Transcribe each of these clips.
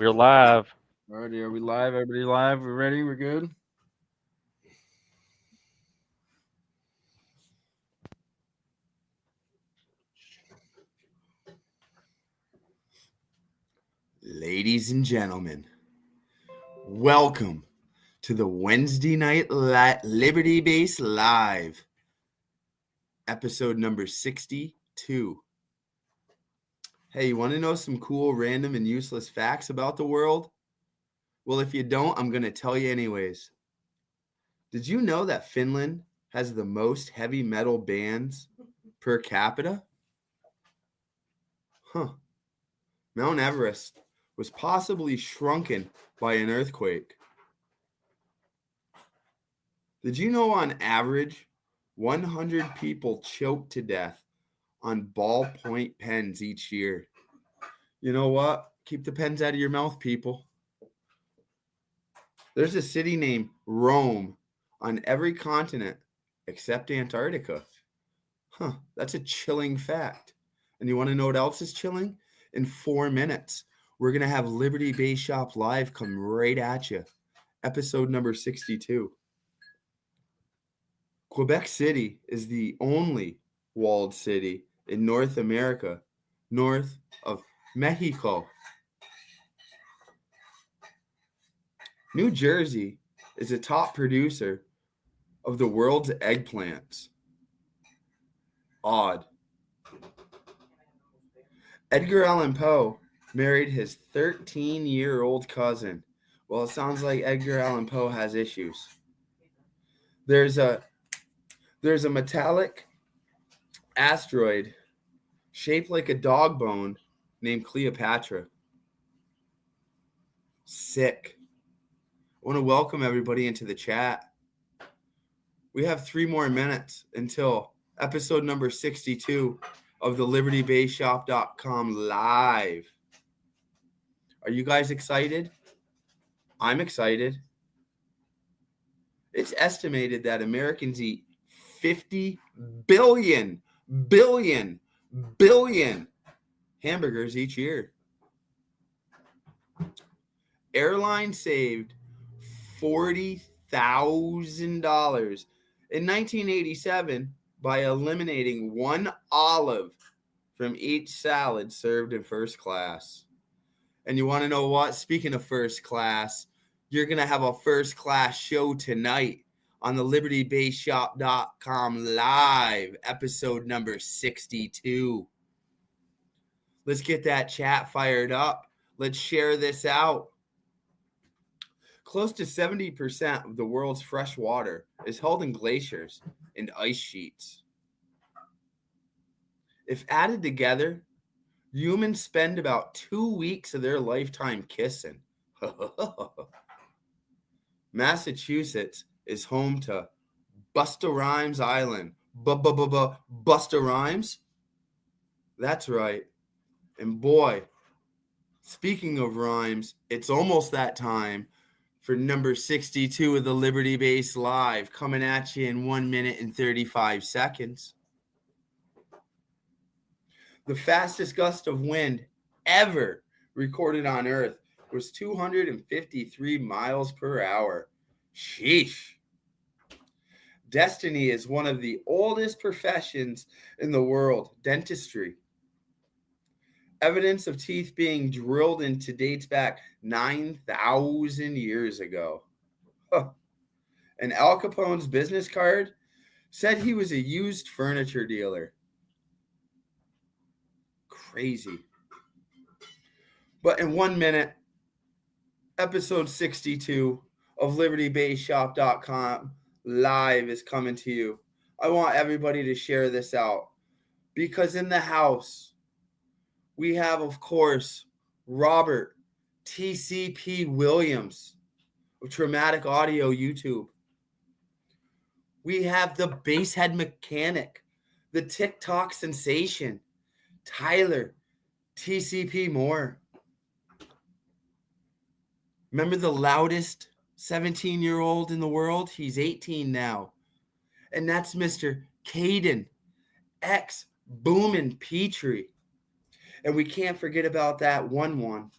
We're live. Alrighty, are we live? Everybody live? We ready? We're good? Ladies and gentlemen, welcome to the Wednesday Night Liberty Base Live, episode number 62. Hey, you want to know some cool, random, and useless facts about the world? Well, if you don't, I'm going to tell you anyways. Did you know that Finland has the most heavy metal bands per capita? Mount Everest was possibly shrunken by an earthquake. Did you know on average, 100 people choke to death on ballpoint pens each year? You know what? Keep the pens out of your mouth, people. There's a city named Rome on every continent except Antarctica. That's a chilling fact. And you want to know what else is chilling? In 4 minutes, we're going to have Liberty Base Shop Live come right at you. Episode number 62. Quebec City is the only walled city in North America, north of Mexico. New Jersey is a top producer of the world's eggplants. Odd. Edgar Allan Poe married his 13-year-old cousin. Well, it sounds like Edgar Allan Poe has issues. There's a metallic asteroid shaped like a dog bone named Cleopatra. Sick. I want to welcome everybody into the chat. We have 3 more minutes until episode number 62 of the LibertyBaseShop.com live. Are you guys excited? I'm excited. It's estimated that Americans eat 50 billion hamburgers each year. Airlines saved $40,000 in 1987 by eliminating 1 olive from each salad served in first class. And you want to know what? Speaking of first class, you're going to have a first class show tonight on the LibertyBaseShop.com live, episode number 62. Let's get that chat fired up. Let's share this out. Close to 70% of the world's fresh water is held in glaciers and ice sheets. If added together, humans spend about 2 weeks of their lifetime kissing. Massachusetts is home to Busta Rhymes Island. Busta Rhymes? That's right. And boy, speaking of rhymes, it's almost that time for number 62 of the Liberty Base Live, coming at you in 1 minute and 35 seconds. The fastest gust of wind ever recorded on Earth was 253 miles per hour. Sheesh. Dentistry is one of the oldest professions in the world, dentistry. Evidence of teeth being drilled into dates back 9,000 years ago. And Al Capone's business card said he was a used furniture dealer. Crazy. But in 1 minute, episode 62 of LibertyBaseShop.com live is coming to you. I want everybody to share this out because in the house, we have, of course, Robert TCP Williams of Traumatic Audio YouTube. We have the basshead mechanic, the TikTok sensation, Tyler TCP Moore. Remember the loudest 17-year-old in the world? He's 18 now. And that's Mr. Caden X Boomin' Petrie. And we can't forget about that one,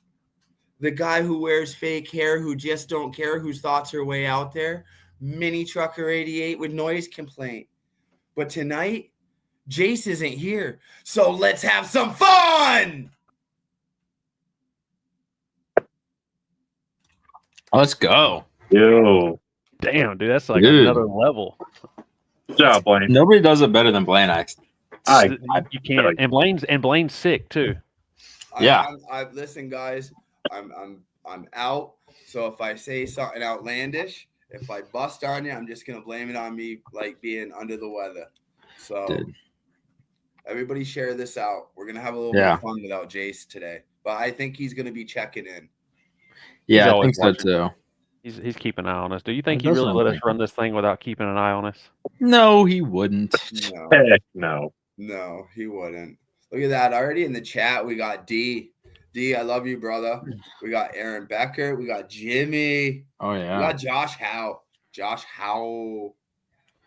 the guy who wears fake hair, who just don't care, whose thoughts are way out there, Mini Trucker 88 with noise complaint. But tonight, Jace isn't here, so let's have some fun. Let's go. Yo, Damn, dude, that's like Dude. another level. good job, Blaine. Nobody does it better than Blaine. You can't. And Blaine's sick too. Yeah. Listen, guys, I'm out. So if I say something outlandish, if I bust on you, I'm just gonna blame it on me, like being under the weather. So Dude. everybody share this out. We're gonna have a little bit of fun without Jace today, but I think he's gonna be checking in. Yeah, I always think so watching. too. He's keeping an eye on us. Do you think He he does really sound let us like run this thing without keeping an eye on us? No, he wouldn't. No, Heck no. no, he wouldn't. Look at that. Already in the chat, we got D. D, I love you, brother. We got Aaron Becker. We got Jimmy. Oh We yeah. got Josh Howe. Josh Howe.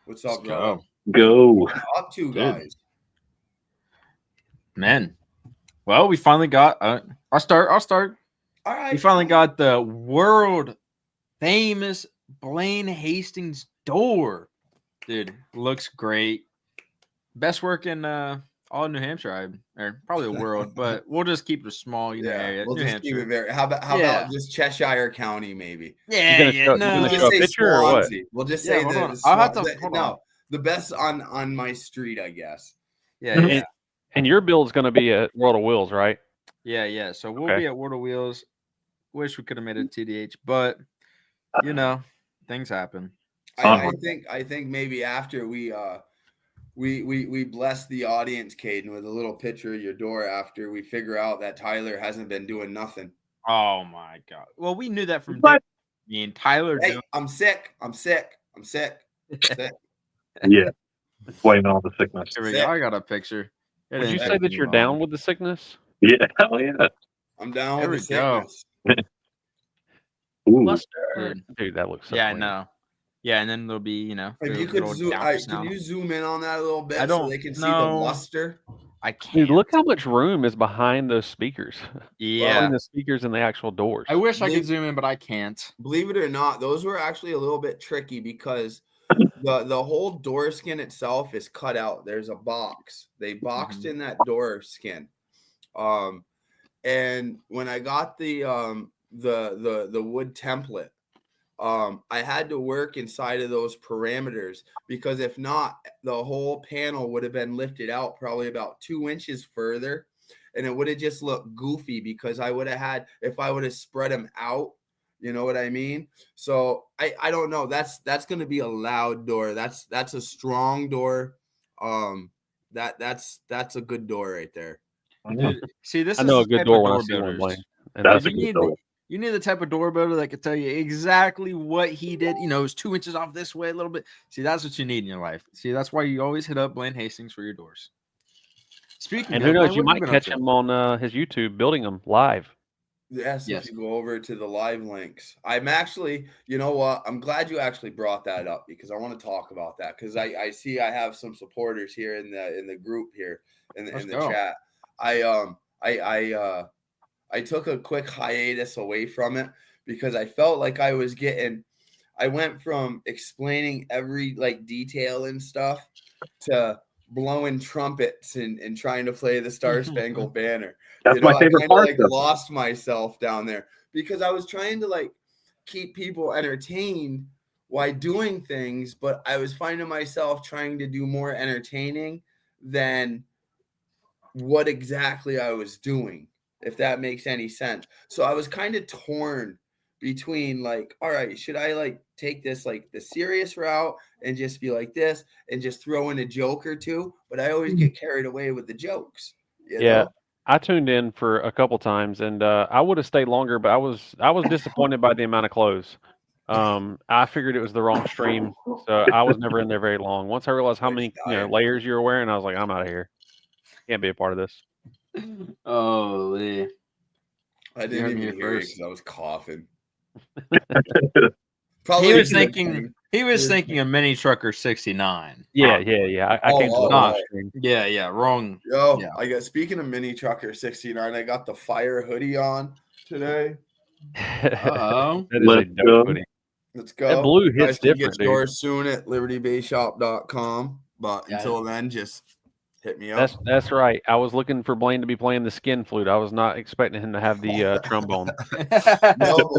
What's up, Let's brother? go. Go. What are you up to, guys? Man. Well, we finally got I'll start. All right. We finally got the world famous Blaine Hastings door. Dude, looks great. Best work in all New Hampshire, or probably the world, but we'll just keep it a small area. We'll New just keep Hampshire. it very. How about just Cheshire County, maybe? Yeah, gonna yeah. show- No, you We'll gonna just show a say picture or what? Swansea. We'll just Yeah, say hold the, on. the I'll have to- Swan- hold no, on. the best on my street, I guess. yeah, yeah. And your build's going to be at World of Wheels, right? Yeah. So we'll Okay. be at World of Wheels. Wish we could have made it TDH, but you know, things happen. I think maybe after we bless the audience, Caden, with a little picture of your door after we figure out that Tyler hasn't been doing nothing. Oh my god. Well, we knew that from What? me and Tyler. Hey, doing- I'm sick. I'm sick. Sick. Yeah. Blame it on the sickness. Here we Sick. go. I got a picture. It Would you ain't say taking that you're long. down with the sickness? Yeah. Hell yeah. I'm down There with the we go. sickness. Ooh. Dude, that looks so Yeah, I clean. know. Yeah, and then there'll be, If the you could little zoom, down could sound. you zoom in on that a little bit I so don't they can see the know. luster? I can't. Dude, look how much room is behind those speakers. Yeah. Between the speakers and the actual doors. I wish I They- could zoom in, but I can't. Believe it or not, those were actually a little bit tricky because the whole door skin itself is cut out. There's a box. They boxed Mhm. in that door skin. And when I got the wood template, I had to work inside of those parameters because if not, the whole panel would have been lifted out probably about 2 inches further, and it would have just looked goofy because I would have had, if I would have spread them out, you know what I mean? So I don't know. That's going to be a loud door. That's a strong door. That's a good door right there. Dude, see, this I is know the a good type door of when I door see one, builders. Blaine. And That's that's a you good need door. You need the type of door builder that can tell you exactly what he did. It was 2 inches off this way, a little bit. See, that's what you need in your life. See, that's why you always hit up Blaine Hastings for your doors. Speaking and of, who knows, Blaine, you what might have been up catch to? him on his YouTube building them live. Yes, Yes. if you go over to the live links. I'm actually, you know what? I'm glad you actually brought that up because I want to talk about that because I see I have some supporters here in the group here in Let's the go. chat. I took a quick hiatus away from it because I felt like I went from explaining every detail and stuff to blowing trumpets and trying to play the Star Spangled Banner. That's my favorite I part. kind of lost myself down there because I was trying to keep people entertained while doing things, but I was finding myself trying to do more entertaining than what exactly I was doing, if that makes any sense. So I was kind of torn between all right, should I take this the serious route and just be like this and just throw in a joke or two? But I always get carried away with the jokes. You know? I tuned in for a couple times, and I would have stayed longer, but I was disappointed by the amount of clothes. I figured it was the wrong stream, so I was never in there very long. Once I realized how many layers you were wearing, I was like, I'm out of here. Can't be a part of this. Oh, yeah. I You didn't heard me even here hear it first. because I was coughing. He was the thinking. He was thinking of Mini Trucker 69. Yeah. I came to the wrong oh. stream. Yeah, wrong. Yo, Yeah. I got, speaking of Mini Trucker 69, I got the fire hoodie on today. Uh-oh. That is a Let's dope go. hoodie. Let's go. That blue You guys hits can different, get dude. yours soon at libertybayshop.com. But Yeah. until then, just hit me up. That's right. I was looking for Blaine to be playing the skin flute. I was not expecting him to have the trombone. No,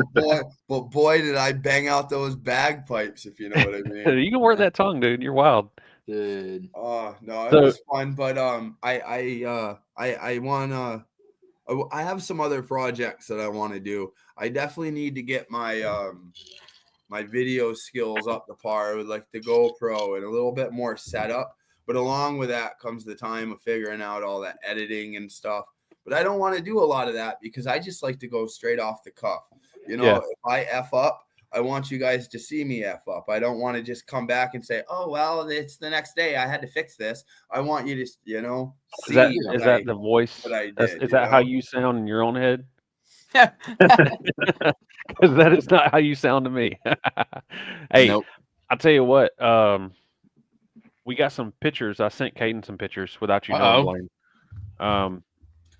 but boy, did I bang out those bagpipes, if you know what I mean. You can work that tongue, dude. You're wild. Dude. Oh no, it So- was fun, but I have some other projects that I want to do. I definitely need to get my my video skills up to par with like the GoPro and a little bit more setup. But along with that comes the time of figuring out all that editing and stuff. But I don't want to do a lot of that because I just like to go straight off the cuff. You know, Yeah. if I F up, I want you guys to see me F up. I don't want to just come back and say, oh, well, it's the next day. I had to fix this. I want you to, you know, see Is that the voice? what I Is did, that how know? you sound in your own head? Because that is not how you sound to me. Hey, Nope. I'll tell you what. We got some pictures. I sent Caden some pictures without you Uh-oh. knowing, Blaine,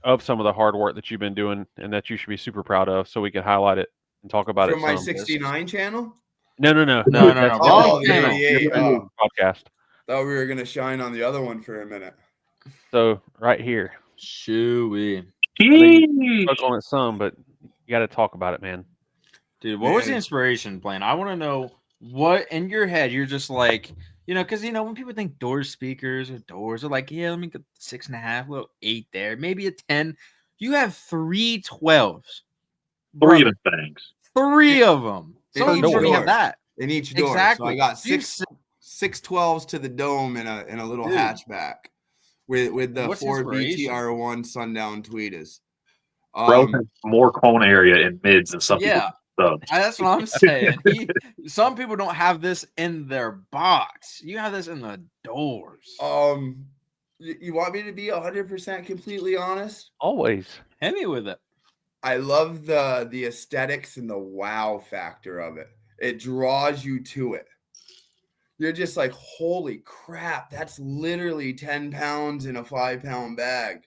of some of the hard work that you've been doing and that you should be super proud of, so we can highlight it and talk about From it. my some. 69 channel? No. No. That's Oh, Wrong the channel. 88. Oh, podcast. thought we were going to shine on the other one for a minute. So right here, Shooey. spoke on it some, but you got to talk about it, man. Dude, what was the Man. inspiration, Blaine? I want to know what in your head you're just like, you know, because, you know, when people think doors speakers or doors are like, yeah, let me get 6.5, little 8 there, maybe a 10. You have 3 12s. Three Brother, of the things. 3 of them. In Some of each them don't even door. have that. In each door. Exactly. So I got You six 12s to the dome in a little Dude. hatchback with the What's 4 inspiration? BTR1 Sundown Tweeters. Bro has more cone area in mids than some Yeah. people. Subs. That's what I'm saying. Some people don't have this in their box. You have this in the doors. You want me to be 100% completely honest? Always. Hit me with it. I love the aesthetics and the wow factor of it. It draws you to it. You're just like, holy crap, that's literally 10 pounds in a 5-pound bag.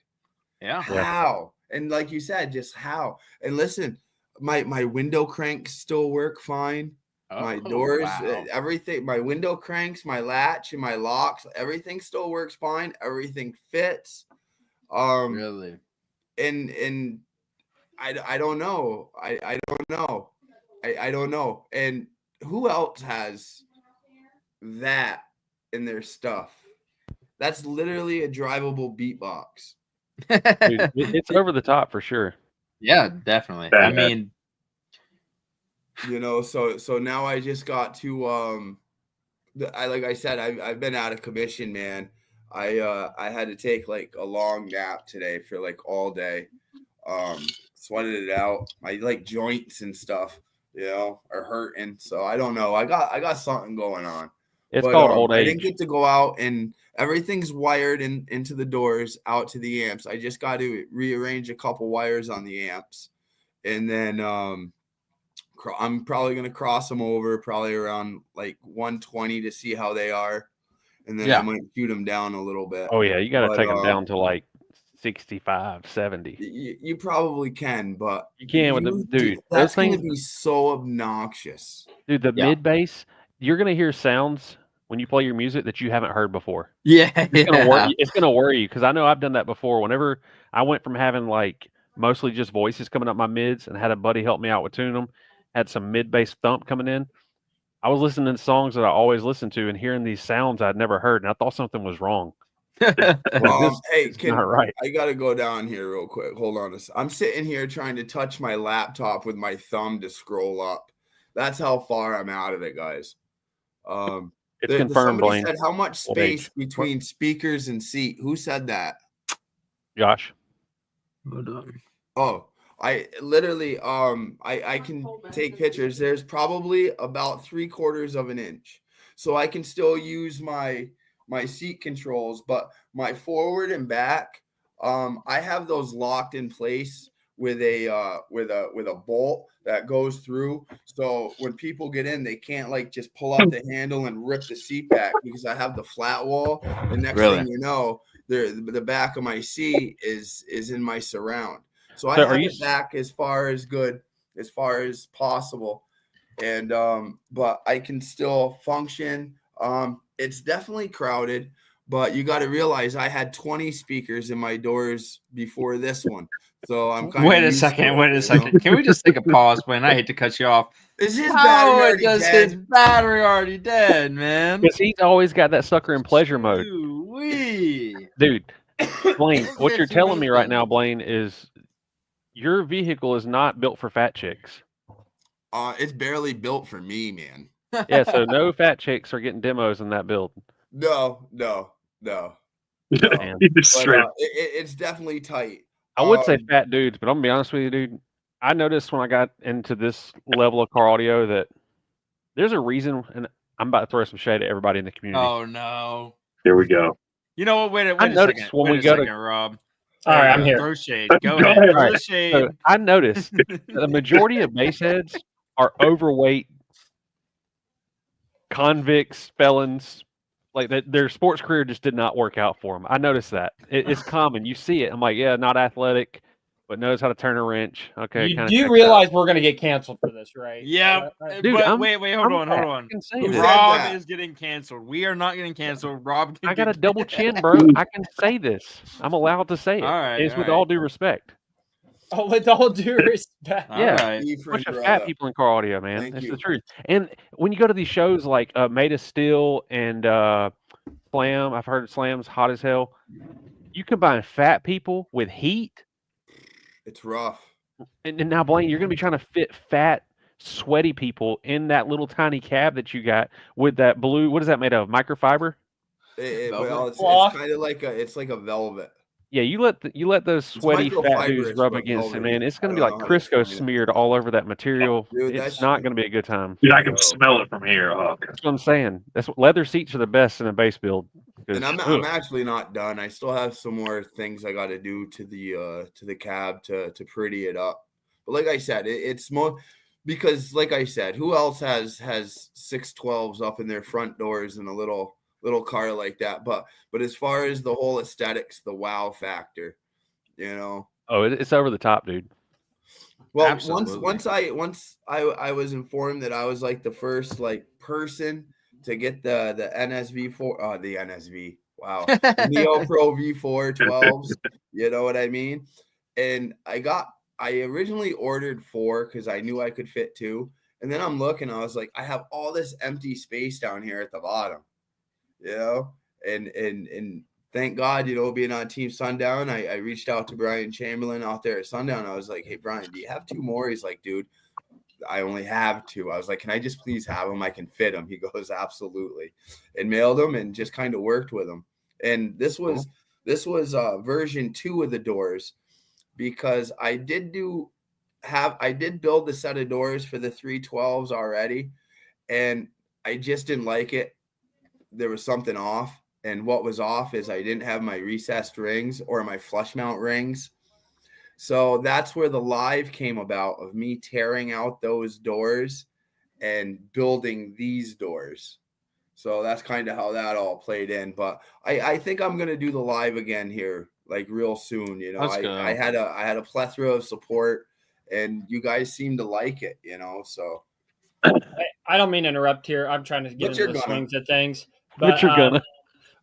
Yeah. How? And like you said, just how? And listen, my window cranks still work fine. My Oh, doors, wow. everything, my window cranks, my latch, and my locks, everything still works fine. Everything fits. Really? And I don't know. I don't know. I don't know. And who else has that in their stuff? That's literally a drivable beatbox. Dude, it's over the top for sure. Yeah, definitely. Bad. I mean, You know, so now I just got to like I said, I've been out of commission, man. I had to take like a long nap today for like all day. Sweated it out. My like joints and stuff, you know, are hurting. So I don't know. I got something going on. It's But, called old I age. didn't get to go out, and everything's wired into the doors out to the amps. I just got to rearrange a couple wires on the amps, and then I'm probably gonna cross them over probably around like 120 to see how they are, and then Yeah. I might shoot them down a little bit. Oh yeah, you got to But, take them down to like 65, 70. You probably can, but You can with the you- dude. That's Those gonna things, be so obnoxious. dude. The Yeah. mid bass, you're gonna hear sounds when you play your music that you haven't heard before. yeah. It's gonna worry. It's gonna worry you because I know I've done that before. Whenever I went from having like mostly just voices coming up my mids and had a buddy help me out with tuning them, had some mid bass thump coming in. I was listening to songs that I always listen to and hearing these sounds I'd never heard, and I thought something was wrong. Like, this Hey, is not right. I gotta go down here real quick. Hold on I'm sitting here trying to touch my laptop with my thumb to scroll up. That's how far I'm out of it, guys. It's confirmed, Somebody Blaine. said how much Old space age. between speakers and seat. Who said that? Josh. Oh, I literally I can take pictures. There's probably about 3/4 of an inch. So I can still use my seat controls, but my forward and back, I have those locked in place with a bolt that goes through. So when people get in, they can't like just pull out the handle and rip the seat back because I have the flat wall. And next Really? thing you know, the back of my seat is in my surround. So I So have are you it back as far as good as far as possible. And but I can still function. It's definitely crowded, but you got to realize I had 20 speakers in my doors before this one. So I'm kind of Wait a second. Can we just take a pause, Blaine? I hate to cut you off. Is his How battery already does dead? his battery already dead, man? Because he's always got that sucker in pleasure mode. Ooh-wee. Dude, Blaine, what you're 50 telling me right million. now, Blaine, is your vehicle is not built for fat chicks. It's barely built for me, man. Yeah, so no fat chicks are getting demos in that build. No. Man. It's But straight. it's definitely tight. I would say fat dudes, but I'm gonna be honest with you, dude. I noticed when I got into this level of car audio that there's a reason, and I'm about to throw some shade at everybody in the community. Oh no. Here we go. You know what? Wait I a noticed second. when Wait we a go to- second, Rob. All right, I'm There you here. go. Throw shade. Go Go ahead. ahead. Throw the Alright, shade. So I noticed the majority of base heads are overweight convicts, felons. Like their sports career just did not work out for them. I noticed that. It's common. You see it. I'm like, yeah, not athletic, but knows how to turn a wrench. Okay, You kinda do checks out. realize we're going to get canceled for this, right? Yeah, Dude, but I'm- wait, hold I'm on. fat. I can say Who this. said Rob that? is getting canceled. We are not getting canceled. Rob, can I got a get- double chin, bro. I can say this. I'm allowed to say it. All right, It's all with right. all due respect. Oh, with all due respect. All Yeah. right. Bunch of fat people in car audio, man. Thank It's you. the truth. And when you go to these shows like Made of Steel and Slam, I've heard Slam's hot as hell. You combine fat people with heat, It's rough. and now Blaine, you're gonna be trying to fit fat, sweaty people in that little tiny cab that you got with that blue. What is that made of? Microfiber? Well, it's Cloth. kind of like a velvet. Yeah, you let those sweaty fat microfiber, dudes it's rub what against it, velvet man. is. It's gonna I be don't like know how to Crisco explain it. smeared all over that material. Dude, It's that's- not gonna be a good time. Dude, I can smell it from here. Oh, okay. That's what I'm saying. That's what leather seats are the best in a base build. 'Cause, And I'm ugh. actually not done. I still have some more things I got to do to the cab to pretty it up. But like I said, it's more because like I said, who else has 612s up in their front doors and a little car like that? But as far as the whole aesthetics, the wow factor, you know. Oh, it's over the top, dude. Well, Absolutely. once I was informed that I was like the first like person to get the NSV4 the NSV. Wow. The Neo Pro V4 12s, you know what I mean? And I originally ordered 4 cuz I knew I could fit 2. And then I'm looking, I was like, I have all this empty space down here at the bottom. You know? And thank God, you know, being on Team Sundown, I reached out to Brian Chamberlain out there at Sundown. I was like, hey, Brian, do you have 2 more? He's like, dude, I only have 2. I was like, can I just please have them? I can fit them. He goes, absolutely. And mailed them and just kind of worked with them. And this was version 2 of the doors because I did build the set of doors for the 312s already. And I just didn't like it. There was something off. And what was off is I didn't have my recessed rings or my flush mount rings. So that's where the live came about of me tearing out those doors and building these doors. So that's kind of how that all played in. But I think I'm going to do the live again here, like real soon. You know, Let's go. I had a plethora of support and you guys seem to like it, you know, so. I don't mean to interrupt here. I'm trying to get But you're into the gonna. swings of things. But you're gonna.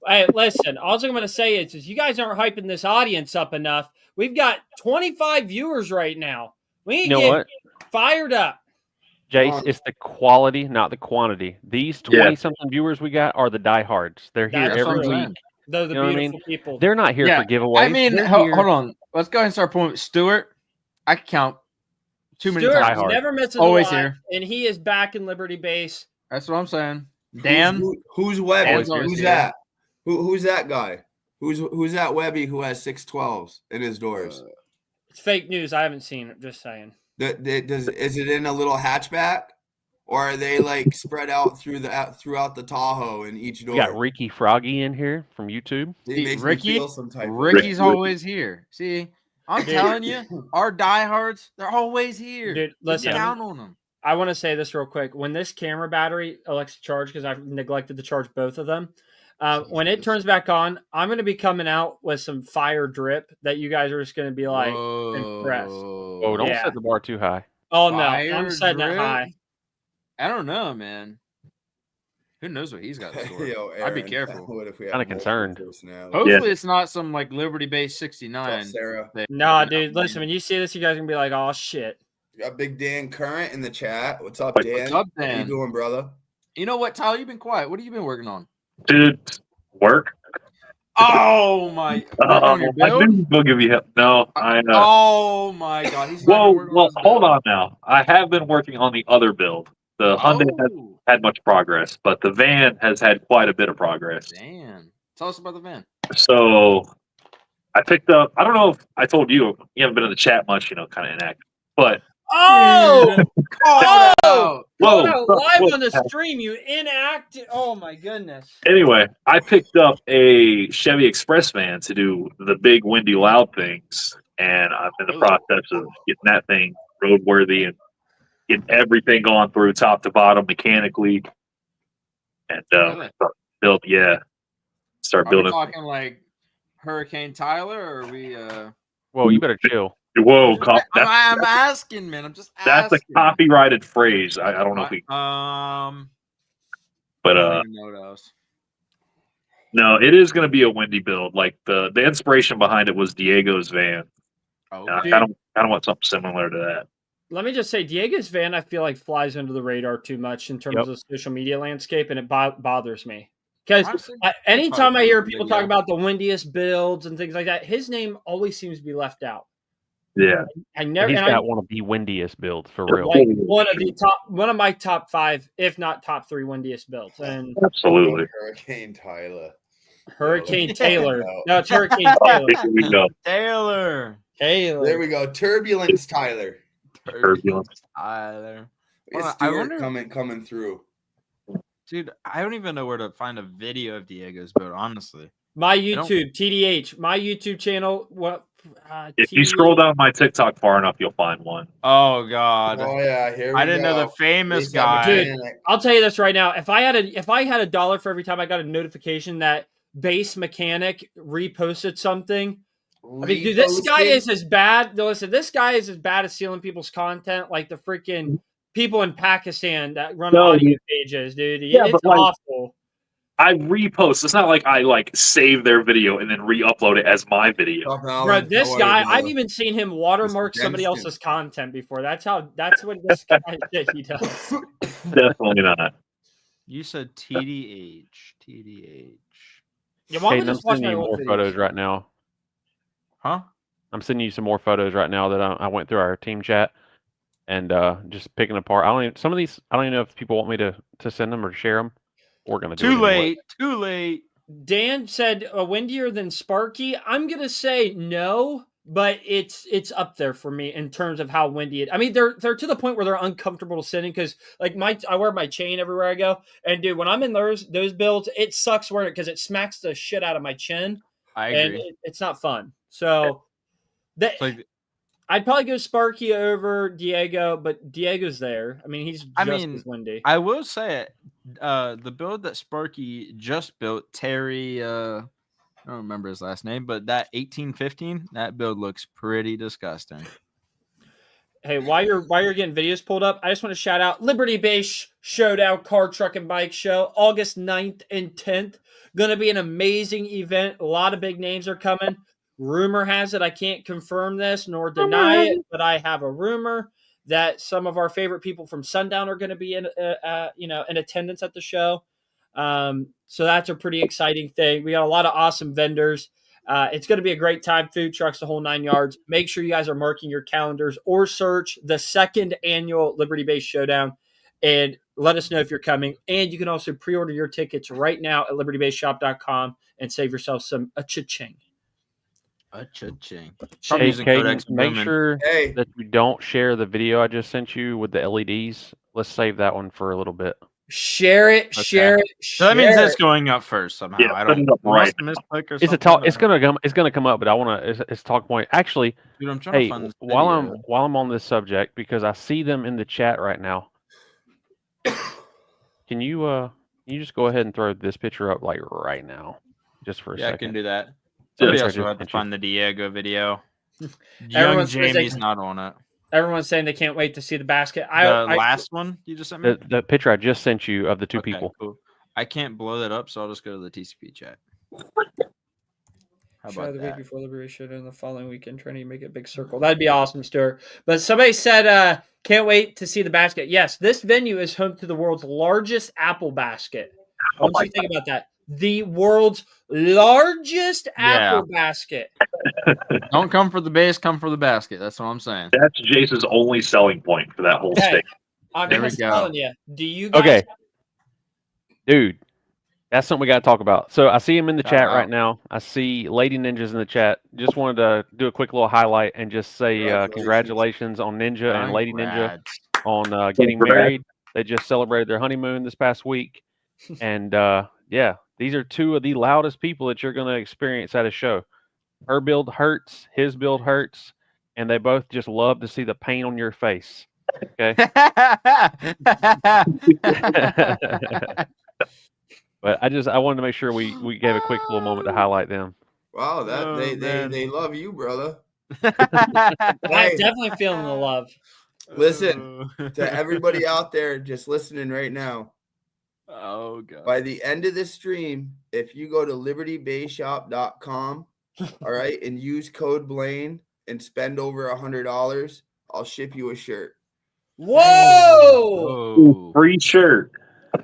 Hey, listen, all I'm going to say is you guys aren't hyping this audience up enough. We've got 25 viewers right now. We need You to know get what, fired up. Jace? It's the quality, not the quantity. These 20-something viewers we got are the diehards. They're here That's what every I'm week. saying. They're the You know what I beautiful mean? people. They're not here Yeah, for giveaways. I mean, They're hold here- on. Let's go ahead and start pulling. Stuart, I can count too many Stuart times. Diehard. never misses Always a line, here. and he is back in Liberty Base. That's what I'm saying. Dan, Who's Webby? Dan's always Who's here. that? Who's that guy? Who's that Webby who has 612s in his doors? It's fake news. I haven't seen it. Just saying. Is it in a little hatchback, or are they like spread out throughout the Tahoe in each door? We got Ricky Froggy in here from YouTube. It makes me Ricky, feel some type of- Ricky's Ricky. always here. See, I'm Dude. telling you, our diehards, they're always here. Dude, Just listen. count on them. I want to say this real quick. When this camera battery elects to charge, because I've neglected to charge both of them, when it turns back on, I'm going to be coming out with some fire drip that you guys are just going to be like, impressed. Oh, don't Yeah. set the bar too high. Oh no, Fire I'm setting it drip? high. I don't know, man. Who knows what he's got in store? Yo, I'd be Aaron, careful. What if we have Kinda multiple concerned. personalities? Hopefully, it's not some like Liberty Base What's 69. up, Sarah? thing. Nah, dude, listen, when you see this, you guys are gonna be like, "Oh shit." We got Big Dan Current in the chat. What's up, What's Dan? up, How you Dan? doing, brother? You know what, Tyler? You've been quiet. What have you been working on? Dude, work. Oh my! Working on your I build? knew we'll give you help. No, I. Oh my God! He's not Whoa, even working well, on his hold build. on now. I have been working on the other build. The Hyundai hasn't Oh, had much progress, but the van has had quite a bit of progress. damn! Tell us about the van. So I picked up. I don't know if I told you. You haven't been in the chat much, kind of inactive. But Oh, Call it Oh! out. Going whoa, out live whoa. on the stream, you inactive. Oh my goodness. Anyway, I picked up a Chevy Express van to do the big windy loud things, and I'm in the Oh. process of getting that thing roadworthy and getting everything going through top to bottom mechanically. And Really? build, start Are we building. talking like Hurricane Tyler, or are we? Whoa, you better chill. Whoa, I'm asking, man. I'm just that's a asking. copyrighted phrase. I don't know if we, I but don't even know what else. no, it is going to be a windy build. Like the inspiration behind it was Diego's van. Oh, And I dude. kind of want something similar to that. Let me just say, Diego's van, I feel like flies under the radar too much in terms Yep. of social media landscape, and it bothers me because Honestly, anytime I probably hear pretty people good, talk yeah. about the windiest builds and things like that, his name always seems to be left out. Yeah. I never, He's and I got one of the windiest builds for real. like one of my top 5, if not top 3 windiest builds, and Absolutely. Hurricane Tyler. Hurricane Yo, Taylor. no. No, it's Hurricane Oh, Taylor. here we go. Taylor. Taylor. There we go. Turbulence Tyler. Turbulence. Tyler. Look at I Stuart wonder- coming through. Dude, I don't even know where to find a video of Diego's build, honestly. My don't- YouTube, TDH, my YouTube channel. What? If you scroll down my TikTok far enough, you'll find one. Oh God. Oh yeah, here we I didn't know go. the famous ASAP guy. Mechanic. I'll tell you this right now. If I had $1 for every time I got a notification that Base Mechanic reposted something, I mean, dude, this guy Reposted? is as bad. No, listen, this guy is as bad as stealing people's content, like the freaking people in Pakistan that run No, audio dude. pages, dude. Yeah, It's but, like, awful. I repost. It's not like I save their video and then re-upload it as my video. Talking all Bro, in this color, guy, bro. I've even seen him watermark Mr. somebody Denston. else's content before. That's what this guy shit he does. Definitely not. You said TDH. TDH. Yeah, why Hayden, don't we I'm just watch sending my you old more videos? photos right now. Huh? I'm sending you some more photos right now that I went through our team chat and just picking apart. Some of these I don't even know if people want me to send them or share them. We're gonna do it Too anyway. late. Too late. Dan said windier than Sparky. I'm gonna say no, but it's up there for me in terms of how windy it. I mean, they're to the point where they're uncomfortable to sit in because like I wear my chain everywhere I go, and dude, when I'm in those builds, it sucks wearing it because it smacks the shit out of my chin, I and agree. it's not fun. So that It's like I'd probably go Sparky over Diego, but Diego's there. I mean, he's just as windy. I will say it. The build that Sparky just built, Terry, I don't remember his last name, but that 1815, that build looks pretty disgusting. Hey, while you're getting videos pulled up, I just want to shout out Liberty Base Showdown Car, Truck, and Bike Show, August 9th and 10th. Going to be an amazing event. A lot of big names are coming. Rumor has it, I can't confirm this nor deny it, but I have a rumor that some of our favorite people from Sundown are going to be in attendance at the show. So that's a pretty exciting thing. We got a lot of awesome vendors. It's going to be a great time. Food trucks, the whole 9 yards. Make sure you guys are marking your calendars or search the 2nd annual Liberty Base Showdown and let us know if you're coming. And you can also pre-order your tickets right now at libertybaseshop.com and save yourself a cha-ching. A cha-ching. Hey, Caden, make sure Hey. that you don't share the video I just sent you with the LEDs. Let's save that one for a little bit. Share it, Okay. share it, So that means share it's it. going up first somehow. Yeah, I put don't it up right. misclick or It's a something, talk. or- It's gonna come up, but I want to. It's talk point. Actually, Dude, I'm trying to hey, find this while video. I'm on this subject because I see them in the chat right now. Can you just go ahead and throw this picture up like right now, just for a Yeah, I second? can do that. Yeah, Somebody sorry, else will just have to mention. find the Diego video. Young Everyone's Jamie's missing- not on it. Everyone's saying they can't wait to see the basket. The last one you just sent me. The picture I just sent you of the two Okay, people. cool. I can't blow that up, so I'll just go to the TCP chat. How Try about the week that? before Liberty Showdown the following weekend, trying to make it a big circle. That'd be awesome, Stuart. But somebody said, can't wait to see the basket. Yes, this venue is home to the world's largest apple basket. I want you to think about that. The world's largest apple basket. Don't come for the base, come for the basket. That's what I'm saying. That's Jace's only selling point for that whole Hey, state. I'm There we just go. telling you. Do you guys? Okay, dude, that's something we got to talk about. So I see him in the Shout chat out. right now. I see Lady Ninjas in the chat. Just wanted to do a quick little highlight and just say congratulations on Ninja and Lady Ninja Congrats. on getting Congrats. married. They just celebrated their honeymoon this past week, and yeah, these are two of the loudest people that you're going to experience at a show. Her build hurts, his build hurts, and they both just love to see the pain on your face. Okay. But I wanted to make sure we gave a quick little moment to highlight them. Wow, Oh, man. they love you, brother. I'm Hey. definitely feeling the love. Listen, to everybody out there just listening right now, Oh god. by the end of this stream, if you go to libertybayshop.com, all right, and use code Blaine and spend over $100, I'll ship you a shirt. Whoa! Oh. Free shirt.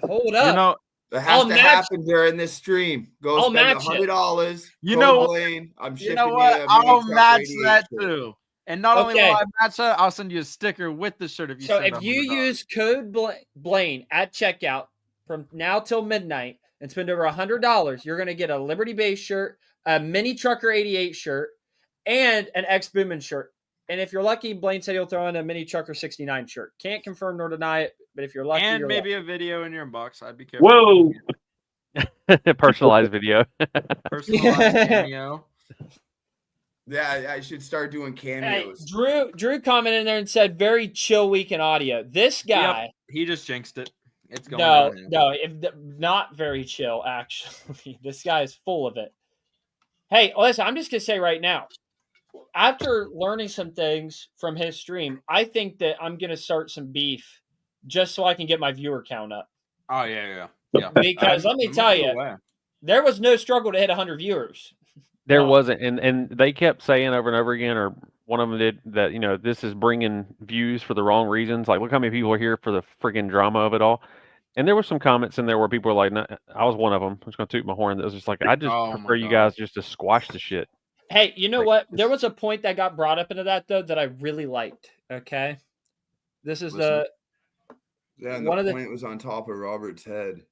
Hold up. You know, That has I'll to match- happen during this stream. Go I'll spend match it. $100. You code know what? Blaine. I'm shipping you know what? a I'll Mantrap match Radiate that shirt. too. And not only Okay. will I match that, I'll send you a sticker with the shirt if you So send if you $100. use code Blaine at checkout from now till midnight and spend over $100, you're going to get a Liberty Base shirt, a Mini Trucker 88 shirt, and an X Boomin shirt. And if you're lucky, Blaine said he'll throw in a Mini Trucker 69 shirt. Can't confirm nor deny it, but if you're lucky, and you're maybe a video in your inbox. I'd be careful. Whoa. Personalized video. Personalized cameo. Yeah, I should start doing Hey, cameos. Drew commented in there and said, "Very chill week in audio." This guy, He just jinxed it. It's going no, downhill. not very chill. Actually, this guy is full of it. Hey, listen, I'm just gonna say right now, after learning some things from his stream, I think that I'm gonna start some beef just so I can get my viewer count up. Oh yeah. Because let me tell you, there was no struggle to hit 100 viewers. There No. wasn't, and they kept saying over and over again, or one of them did, that this is bringing views for the wrong reasons. Like, look how many people are here for the freaking drama of it all. And there were some comments in there where people were like, no, I was one of them. I'm just gonna toot my horn. That was just like, I just Oh my prefer you God. guys just to squash the shit. Hey, you know Like, what? There was a point that got brought up into that though that I really liked. Okay, this is Listen. Yeah, and one the of the- point was on top of Robert's head.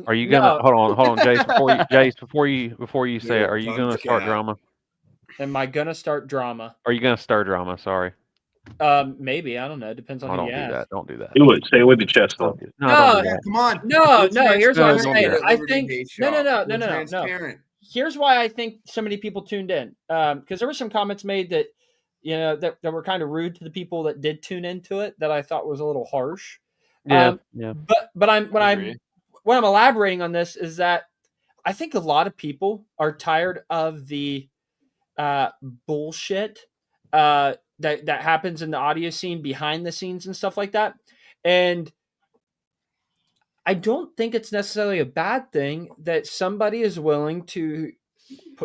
Are you gonna No. hold on, Jace, before you say it? Are you Tongue gonna start cat. drama? Am I gonna start drama? Are you gonna stir drama? Sorry, Maybe, I don't know. Depends on oh, who don't you do ask. that. Don't do that. Do it. Stay with the chest though. Don't do, no, No, don't do Yeah, that. come on. No, Be no. Here's what I'm transparent saying. at I Liberty think Base no. Shop. We're No. transparent. Here's why I think so many people tuned in. Because there were some comments made that that were kind of rude to the people that did tune into it that I thought was a little harsh. Yeah, yeah. But what I'm elaborating on this is that I think a lot of people are tired of the bullshit that happens in the audio scene behind the scenes and stuff like that. And I don't think it's necessarily a bad thing that somebody is willing to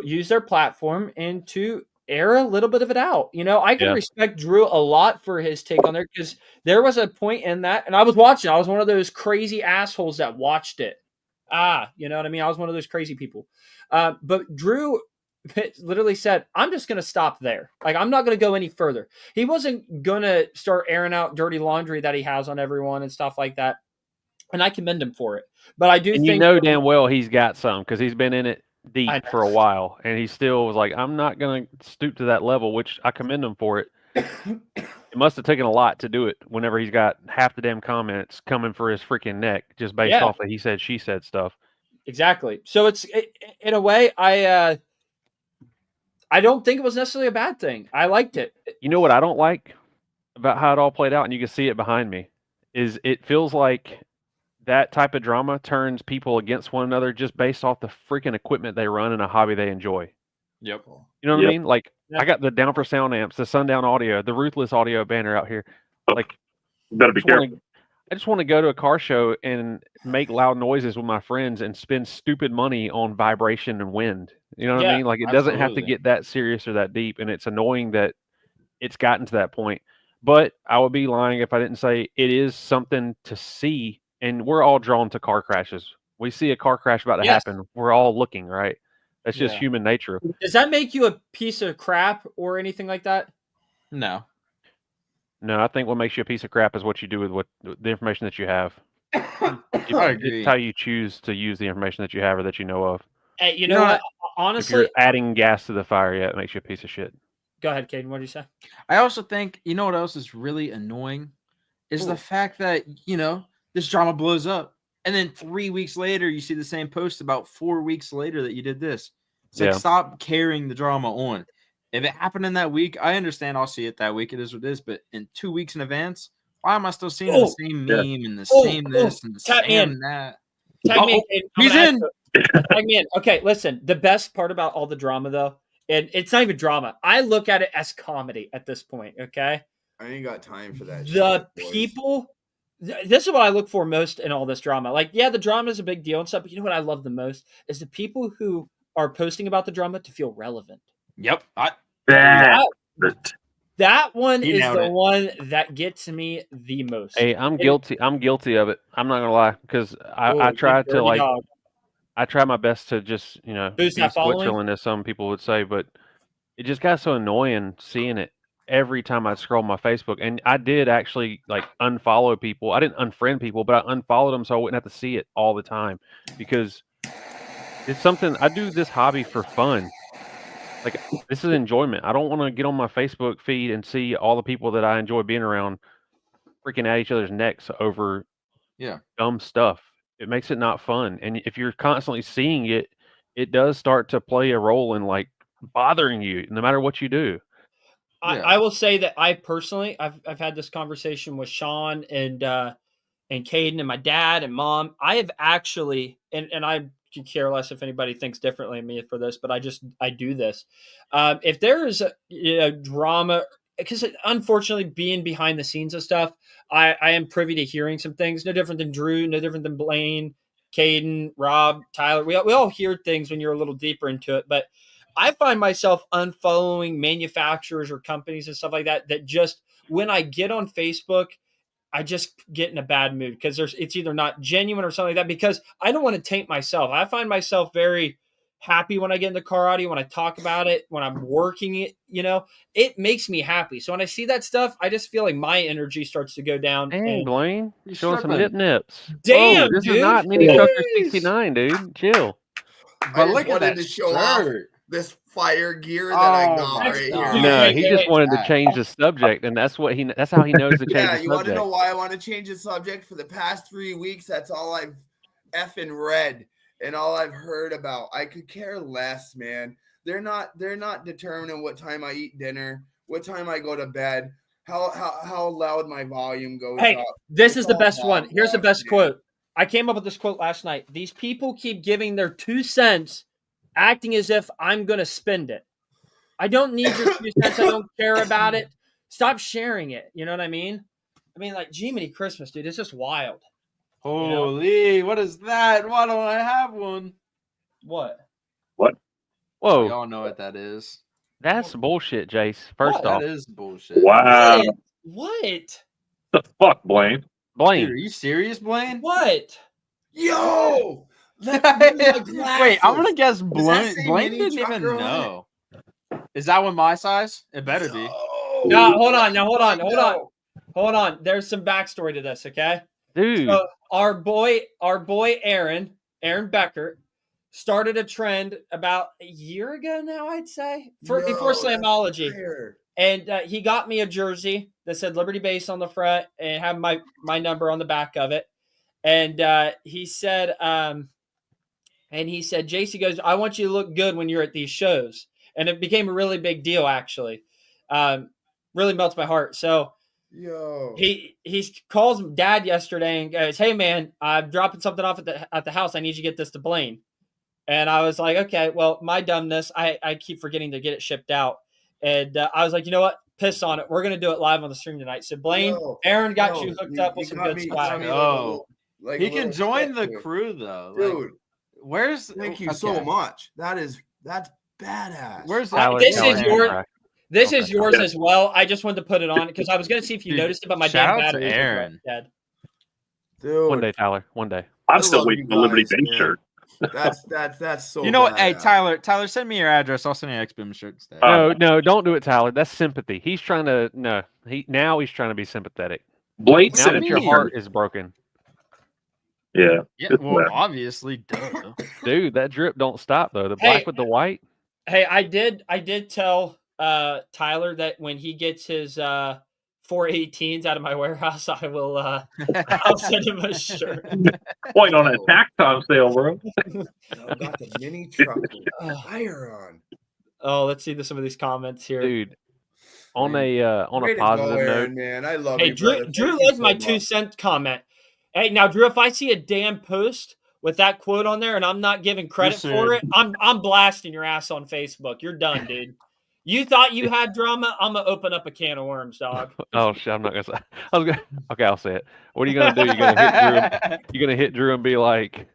use their platform and to air a little bit of it out. I can Yeah. respect Drew a lot for his take on there because there was a point in that, and I was watching. I was one of those crazy assholes that watched it. You know what I mean? I was one of those crazy people. But Drew literally said, I'm just going to stop there. Like, I'm not going to go any further. He wasn't going to start airing out dirty laundry that he has on everyone and stuff like that. And I commend him for it. But I do And think damn well he's got some because he's been in it deep I know. for a while, and he still was like, I'm not gonna stoop to that level, which I commend him for it. It must have taken a lot to do it whenever he's got half the damn comments coming for his freaking neck just based off of he said, she said stuff. Exactly. So in a way, I don't think it was necessarily a bad thing. I liked it. You know what I don't like about how it all played out, and you can see it behind me, is it feels like that type of drama turns people against one another just based off the freaking equipment they run in a hobby they enjoy. Yep. You know what I Yep. mean? Like, I got the Down for Sound amps, the Sundown Audio, the Ruthless Audio banner out here. Like, You better be careful. I just want to go to a car show and make loud noises with my friends and spend stupid money on vibration and wind. You know what I Yeah, mean? Like, it doesn't have to absolutely. get that serious or that deep, and it's annoying that it's gotten to that point. But I would be lying if I didn't say it is something to see, and we're all drawn to car crashes. We see a car crash about to Yes. happen, we're all looking, right? That's just Yeah. human nature. Does that make you a piece of crap or anything like that? No. No, I think what makes you a piece of crap is what you do with the information that you have. I agree. It's how you choose to use the information that you have or that you know of. Hey, you You know know what? If Honestly, you're adding gas to the fire, yeah, it makes you a piece of shit. go ahead, Caden. What did you say? I also think, you know what else is really annoying? Is the fact that, this drama blows up. And then 3 weeks later, you see the same post about 4 weeks later that you did this. It's like, Yeah. stop carrying the drama on. If it happened in that week, I understand I'll see it that week. It is what it is. But in 2 weeks in advance, why am I still seeing the same yeah. meme and the Oh, same this and the tap me same in. that? Tag me in. Uh-oh, Caden. I'm he's gonna ask in. you- Tag me in. Okay, listen. The best part about all the drama, though, and it's not even drama. I look at it as comedy at this point. Okay, I ain't got time for that. the shit, boys. people. This is what I look for most in all this drama. Like, yeah, the drama is a big deal and stuff, but you know what I love the most is the people who are posting about the drama to feel relevant. Yep. That, That one He is nailed the it. one that gets me the most. Hey, I'm guilty of it. I'm not gonna lie, because I Oh, try you to dirty like dog. I try my best to just, Boost be that following? Switzerland, as some people would say, but it just got so annoying seeing it every time I scroll my Facebook. And I did actually like unfollow people. I didn't unfriend people, but I unfollowed them so I wouldn't have to see it all the time, because it's something I do this hobby for fun. Like, this is enjoyment. I don't want to get on my Facebook feed and see all the people that I enjoy being around freaking at each other's necks over Yeah. dumb stuff. It makes it not fun. And if you're constantly seeing it, it does start to play a role in like bothering you no matter what you do. Yeah. I will say that I personally, I've had this conversation with Sean and Caden and my dad and mom. I have actually, and I could care less if anybody thinks differently of me for this, but I do this. If there is a drama, because unfortunately being behind the scenes of stuff, I am privy to hearing some things, no different than Drew, no different than Blaine, Caden, Rob, Tyler. We all hear things when you're a little deeper into it, but I find myself unfollowing manufacturers or companies and stuff like that, that just, when I get on Facebook, I just get in a bad mood because it's either not genuine or something like that, because I don't want to taint myself. I find myself very happy when I get in the car audio, when I talk about it, when I'm working it, it makes me happy. So when I see that stuff, I just feel like my energy starts to go down. Dang, And Blaine, You're showing some struggling. nips. Damn, Whoa, this dude. is not Mini Trucker Jeez. 69, dude. Chill. I But just look at wanted that to show off shirt. this fire gear that I Oh got my right God. here. No, wait, he wait, just wait. wanted to change the subject, and that's how he knows to change Yeah, the you want to subject. know why I want to change the subject? For the past 3 weeks, that's all I've effing read and all I've heard about. I could care less, man. They're not determining what time I eat dinner, what time I go to bed, how loud my volume goes Hey, up. this It's is the all best one. Here's the hogwash, best man. quote. I came up with this quote last night. These people keep giving their 2 cents, acting as if I'm going to spend it. I don't need your 2 cents. I don't care about it. Stop sharing it. You know what I mean? I mean, like, Jiminy Christmas, dude. It's just wild. Holy, what is that? Why don't I have one? What? Oh, Whoa, y'all know what that is. that's bullshit, Jace. First That off, is bullshit. wow. What? The fuck, Blaine? Dude, Blaine. are you serious, Blaine? What? Yo! Wait, Wait, I'm gonna guess that Blaine. say Blaine mini didn't even trucker on it? know. Is that one my size? It better be. No, hold on. Now, hold on. There's some backstory to this, okay? Dude, So our boy Aaron Becker started a trend about a year ago now, I'd say, before Slamology. And he got me a jersey that said Liberty Base on the front and had my number on the back of it. And he said, Jace, he goes, I want you to look good when you're at these shows. And it became a really big deal, actually. Really melts my heart. So he calls dad yesterday and goes, hey man, I'm dropping something off at the house. I need you to get this to Blaine. And I was like, okay, well, my dumbness, I keep forgetting to get it shipped out. And I was like, you know what? Piss on it. We're gonna do it live on the stream tonight. So Blaine, Yo, Aaron got yo, you hooked up with some got good me- swag. got me Oh. like He a can little join the sweat crew though. here. Like, Dude. where's Thank you so okay. much. That's badass. Where's Tyler, This Tyler, is Tyler, your- Tyler. This Okay. is yours Yeah. as well. I just wanted to put it on because I was gonna see if you Dude, noticed it, but my shout damn out to battery Aaron. dead. Dude, One day, Tyler. One day. I'm I still love waiting you for the Liberty guys, Base man. shirt. That's so. You know what? Hey, badass. Tyler, send me your address. I'll send you an X-Boom shirt instead. No, don't do it, Tyler. That's sympathy. He's trying to he's trying to be sympathetic. Blake Now said that your mean? heart is broken, Yeah. Yeah, Good well, for that. obviously, duh. dude, that drip don't stop though. The Hey. black with the white. Hey, I did tell Tyler that when he gets his 418s out of my warehouse, I will I'll send him a shirt. Point on that tax time sale, bro. I've got the mini truck with fire on. Oh, let's see some of these comments here. Dude, on a Way to positive go, note, Aaron, man. I love Hey, you, Drew, brother. Drew Thank you loves so my much. 2-cent comment. Hey, now Drew, if I see a damn post with that quote on there and I'm not giving credit for it, I'm blasting your ass on Facebook. You're done, dude. You thought you had drama? I'm gonna open up a can of worms, dog. oh shit, I'm not gonna say. I was gonna. Okay, I'll say it. What are you gonna do? You're gonna hit Drew. You're gonna hit Drew and be like,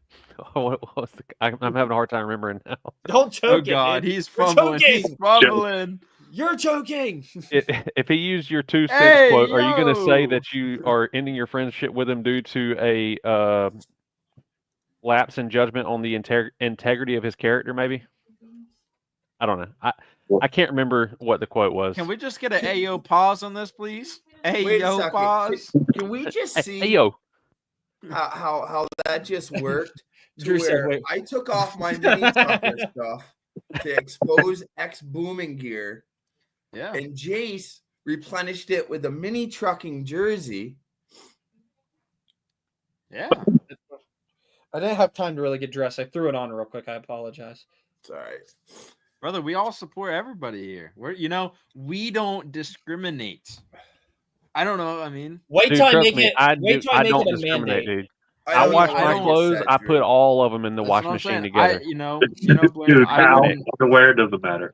what was the? I'm having a hard time remembering now. Don't choke Oh it, God, dude. he's You're fumbling. He's joking. fumbling. You're joking. If he used your 2 cents Hey, quote, are you gonna say yo. that you are ending your friendship with him due to a lapse in judgment on the integrity of his character? Maybe. I don't know. I can't remember what the quote was. Can we just get an Ayo pause on this, please? Wait a Ayo second. pause. Can we just Hey, see hey, yo. how that just worked? To Drew said, where wait. I took off my mini trucker stuff to expose X booming gear, Yeah. and Jace replenished it with a mini trucking jersey. Yeah. I didn't have time to really get dressed. I threw it on real quick. I apologize. It's all right. Brother, we all support everybody here. We don't discriminate. I don't know. I mean, Wait Dude, till I trust make me, it. I Wait till I I make don't it a discriminate, mandate. dude. I don't wash know I what my don't- just clothes. said, I Drew. put all of them in the that's washing what I'm machine saying. together. Blaine, Dude, I towel, wouldn't- underwear doesn't matter.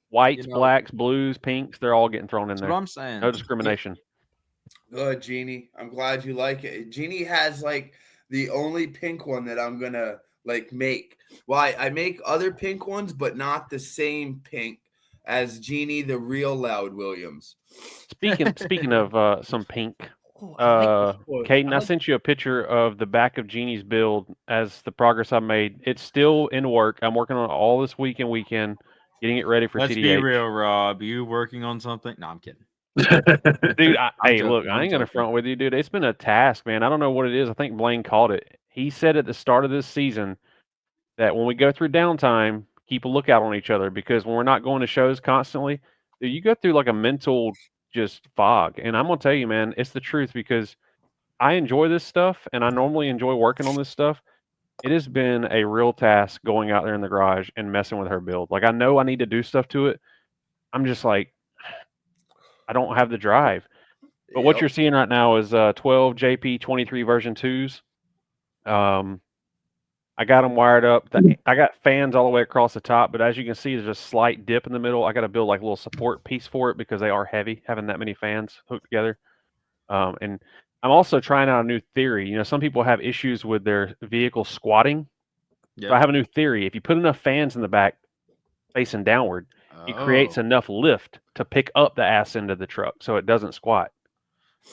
Whites, know- blacks, blues, pinks, they're all getting thrown in that's what there. I'm saying. No discrimination. Good, Jeannie. I'm glad you like it. Jeannie has like the only pink one that I'm gonna like make. Well, I make other pink ones, but not the same pink as Jeannie, the real Loud Williams. Speaking of some pink, Oh, I like this quote. Caden, I like- sent you a picture of the back of Jeannie's build as the progress I made. It's still in work. I'm working on it all this week and weekend, getting it ready for Let's TDH. be real, Rob. You working on something? No, I'm kidding. Dude, hey, joking, look, I I'm ain't gonna joking. front with you, dude. It's been a task, man. I don't know what it is. I think Blaine called it. He said at the start of this season that when we go through downtime, keep a lookout on each other, because when we're not going to shows constantly, dude, you go through like a mental just fog. And I'm gonna tell you, man, it's the truth, because I enjoy this stuff and I normally enjoy working on this stuff. It has been a real task going out there in the garage and messing with her build. Like, I know I need to do stuff to it. I'm just like, I don't have the drive. But what Yep. you're seeing right now is 12 JP23 version 2s. I got them wired up. I got fans all the way across the top, but as you can see, there's a slight dip in the middle. I got to build like a little support piece for it because they are heavy, having that many fans hooked together. And I'm also trying out a new theory. You know, some people have issues with their vehicle squatting. So I have a new theory. If you put enough fans in the back facing downward, it creates Oh. enough lift to pick up the ass end of the truck so it doesn't squat.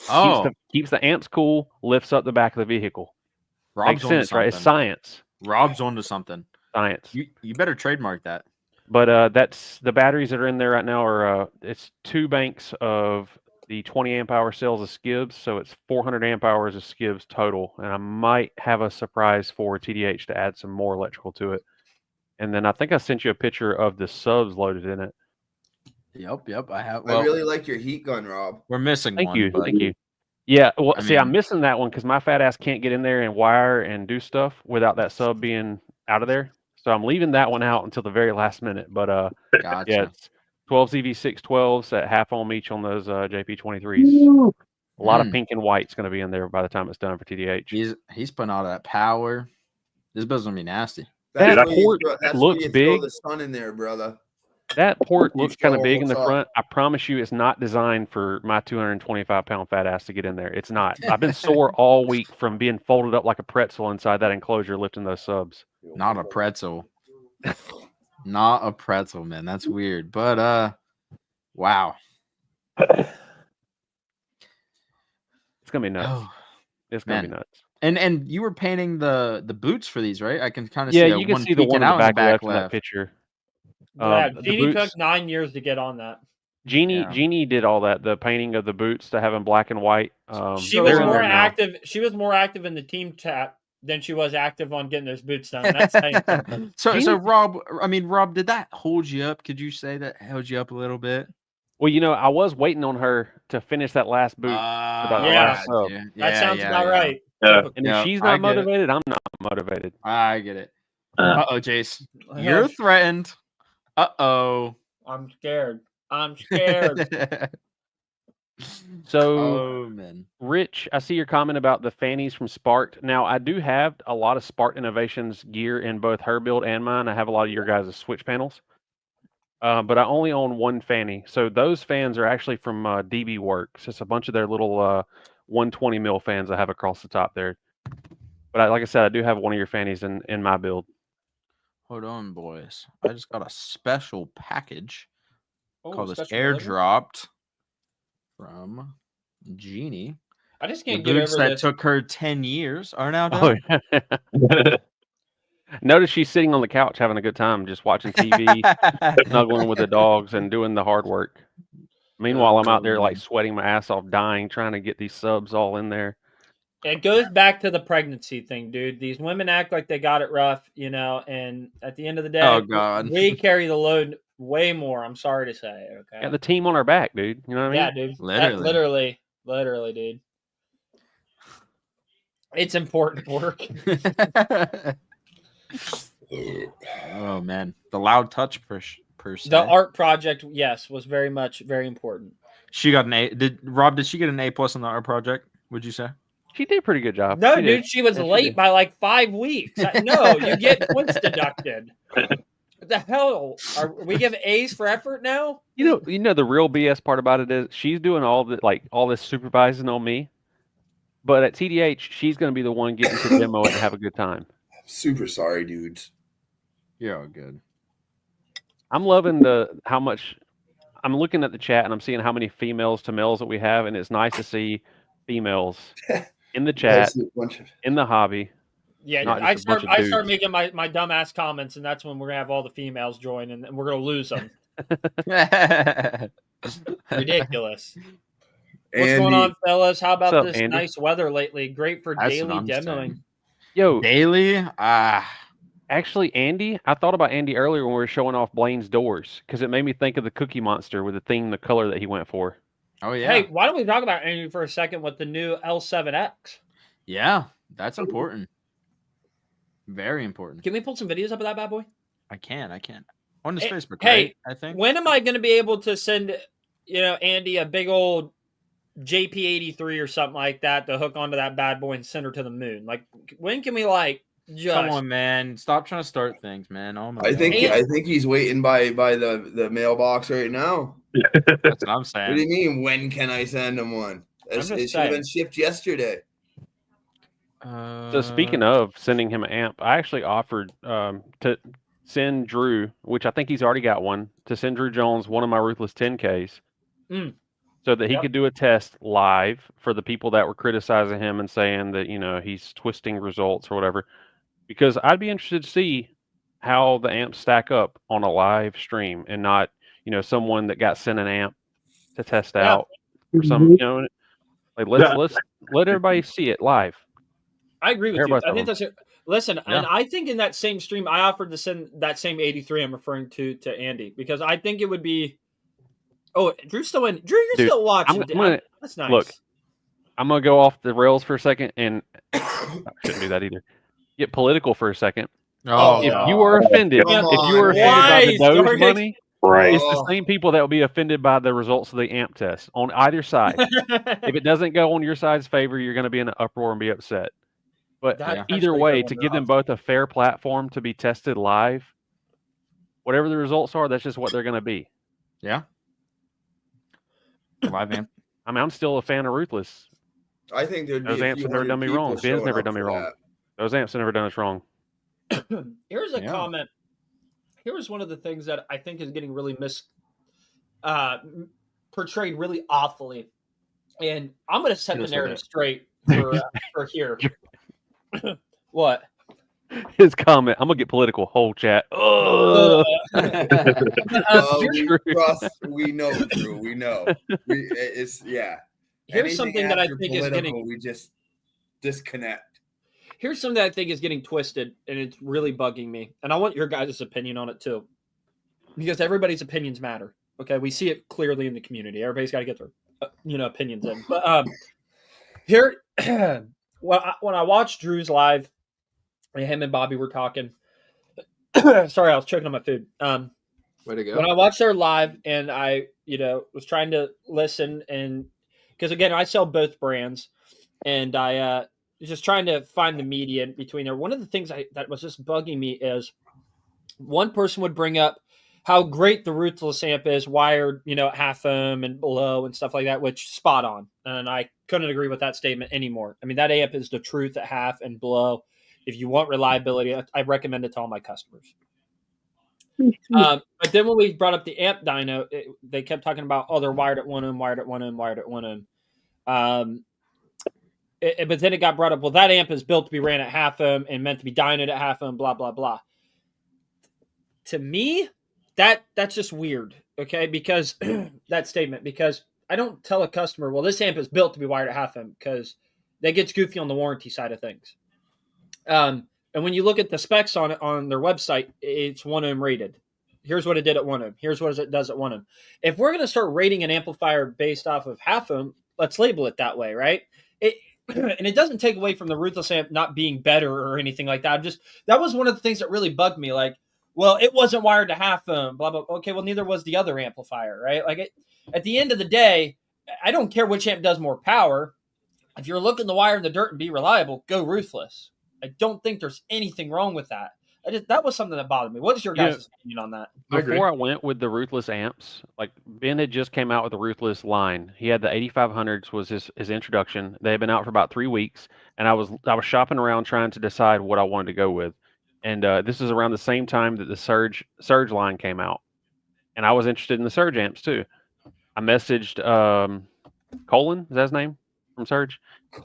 Oh, Keeps the amps cool, lifts up the back of the vehicle. Rob's Makes onto sense, right? It's something. science. Rob's onto something. Science. You better trademark that. But that's the batteries that are in there right now are it's 2 banks of the 20 amp hour cells of skibs, so it's 400 amp hours of skibs total. And I might have a surprise for TDH to add some more electrical to it. And then I think I sent you a picture of the subs loaded in it. Yep. I have. I Well, really like your heat gun, Rob. we're missing Thank one. you, but- thank you. Yeah, well, I see, I'm mean- missing that one because my fat ass can't get in there and wire and do stuff without that sub being out of there. So I'm leaving that one out until the very last minute. But Gotcha. yeah, it's 12 ZV612s at half ohm each on those JP23s. A lot of Mm. pink and white's going to be in there by the time it's done for TDH. He's putting all that power. This build's gonna be nasty. That's That where you port throw- that's looks where you throw big. the sun in there, brother. That port looks kind of show big in the what's up. front. I promise you, it's not designed for my 225-pound fat ass to get in there. It's not. I've been sore all week from being folded up like a pretzel inside that enclosure lifting those subs. Not a pretzel. Not a pretzel, man. That's weird. But wow. It's gonna be nuts. Oh, It's gonna be man. nuts. and you were painting the boots for these, right? I can kind of Yeah, see you can see the peeking one in the out back left in that left. picture. Yeah, The Jeannie boots- took 9 years to get on that. Yeah. Jeannie did all that. The painting of the boots to have them black and white. She So was they're in more there now. active. She was more active in the team chat than she was active on getting those boots done. That's saying something. So Rob, Rob, did that hold you up? Could you say that held you up a little bit? Well, I was waiting on her to finish that last boot. about the last sub. That sounds about right. Yeah. And if Yeah, she's I not get it. motivated, I'm not motivated. I get it. Uh, Oh, Jace, you're threatened. Oh. I'm scared. I'm scared. So, Oh man. Rich, I see your comment about the fannies from Sparked. Now, I do have a lot of Sparked Innovations gear in both her build and mine. I have a lot of your guys' switch panels. But I only own one fanny. So those fans are actually from DB Works. It's a bunch of their little 120 mil fans I have across the top there. But like I said, I do have one of your fannies in my build. Hold on, boys. I just got a special package. Oh, Call this special delivery? airdropped from Jeannie. I just The can't get boots over that this. took her 10 years are now Oh, done. yeah. Notice she's sitting on the couch having a good time, just watching TV, snuggling with the dogs, and doing the hard work. Meanwhile, I'm out there like sweating my ass off, dying, trying to get these subs all in there. It goes back to the pregnancy thing, dude. These women act like they got it rough, and at the end of the day, Oh, God. we carry the load way more. I'm sorry to say. Okay. Got the team on our back, dude. You know what I mean? Yeah, dude. Literally. Literally, dude. It's important work. Oh man, the loud touch per se. The art project, yes, was very important. She got an A. Did she get an A+ on the art project? Would you say? She did a pretty good job. No, She dude, did. she was Yeah, she late did. by like 5 weeks. No, you get points deducted. What the hell? We give A's for effort now? You know the real BS part about it is she's doing all this supervising on me, but at TDH she's going to be the one getting to demo it and have a good time. Super sorry, dudes. You're all good. I'm loving how much I'm looking at the chat and I'm seeing how many females to males that we have, and it's nice to see females in the chat, in the hobby. Yeah, Not I just a bunch start of dudes. making my dumbass comments, and that's when we're gonna have all the females join, and we're gonna lose them. Ridiculous. What's going on, fellas? How about What's up, this Andy? nice weather lately? Great for That's daily what I'm demoing. saying. Yo, Daily? actually, Andy, I thought about Andy earlier when we were showing off Blaine's doors because it made me think of the Cookie Monster with the color that he went for. Oh yeah. Hey, why don't we talk about Andy for a second with the new L7X? Yeah, that's important. Very important. Can we pull some videos up of that bad boy? I can. On his Hey, Facebook, hey, right? I think. When am I going to be able to send, Andy a big old JP83 or something like that to hook onto that bad boy and send her to the moon? Like, when can we just? Come on, man. Stop trying to start things, man. Oh my I think And- he's waiting by the mailbox right now. that's what I'm What do you saying. mean? When can I send him one? just It should have been saying. shipped yesterday. So speaking of sending him an amp, I actually offered to send Drew, which I think he's already got one, to send Drew Jones one of my Ruthless 10Ks so that he Yep. could do a test live for the people that were criticizing him and saying that, he's twisting results or whatever. Because I'd be interested to see how the amps stack up on a live stream and not, someone that got sent an amp to test Yeah. out or some, like let's let everybody see it live. I agree with you. Everybody's I think that's it. Listen, and Yeah. I think in that same stream, I offered to send that same 83 I'm referring to Andy because I think it would be. Oh, Drew's still in. Drew, you're Dude, still watching. I'm gonna- That's nice. look, I'm gonna go off the rails for a second, and I shouldn't do that either. Get political for a second. Oh, Yeah. If you were offended, Come if you were on, offended by the man. Doge Why? money, Right. it's the same people that will be offended by the results of the amp test on either side. If it doesn't go on your side's favor, you're going to be in an uproar and be upset. But That's either actually way, fair to enough. give them both a fair platform to be tested live, whatever the results are, that's just what they're going to be. Yeah. Live amp. I mean, I'm still a fan of Ruthless. I think there'd be Those a amps few have never hundred done me people wrong. Ben's showing never up done me for wrong. that. Those amps have never done us wrong. Here's a Yeah. comment. Here's one of the things that I think is getting really portrayed really awfully, and I'm going to set the Here's narrative what straight for here. What? His comment. I'm gonna get political. Whole chat. Oh, Well, here's- we know, Drew. We know. It's Here's Anything something that I after think is political, getting. we just disconnect. Here's something that I think is getting twisted, and it's really bugging me. And I want your guys' opinion on it too, because everybody's opinions matter. Okay, we see it clearly in the community. Everybody's got to get their, opinions in. But here, when I watched Drew's live, and him and Bobby were talking. Sorry, I was choking on my food. Way to go. When I watched their live, and I, was trying to listen, and because again, I sell both brands, and I was just trying to find the median between there. One of the things that was just bugging me is one person would bring up how great the Ruthless amp is, wired, at half ohm and below and stuff like that, which spot on. And I couldn't agree with that statement anymore. I mean, that amp is the truth at half and below. If you want reliability, I recommend it to all my customers. But then when we brought up the amp dyno, they kept talking about, they're wired at 1 ohm, wired at 1 ohm, wired at 1 ohm. But then it got brought up, well, that amp is built to be ran at half ohm and meant to be dynoed at half ohm, blah, blah, blah. To me, that's just weird, okay? Because that statement, because I don't tell a customer, well, this amp is built to be wired at half ohm, because that gets goofy on the warranty side of things. And when you look at the specs on it on their website, it's 1 ohm rated. Here's what it did at 1 ohm. Here's what it does at 1 ohm. If we're going to start rating an amplifier based off of half ohm, let's label it that way, right? And it doesn't take away from the Ruthless amp not being better or anything like that. That was one of the things that really bugged me. Like, well, it wasn't wired to half ohm, blah, blah. Okay, well, neither was the other amplifier, right? Like, at the end of the day, I don't care which amp does more power. If you're looking to wire in the dirt and be reliable, go Ruthless. I don't think there's anything wrong with that. That was something that bothered me. What is your guys' opinion on that? Before I went with the Ruthless amps, like Ben had just came out with the Ruthless line. He had the 8500s was his introduction. They had been out for about 3 weeks, and I was shopping around trying to decide what I wanted to go with. And this is around the same time that the Surge line came out, and I was interested in the Surge amps too. I messaged Colin, is that his name from Surge?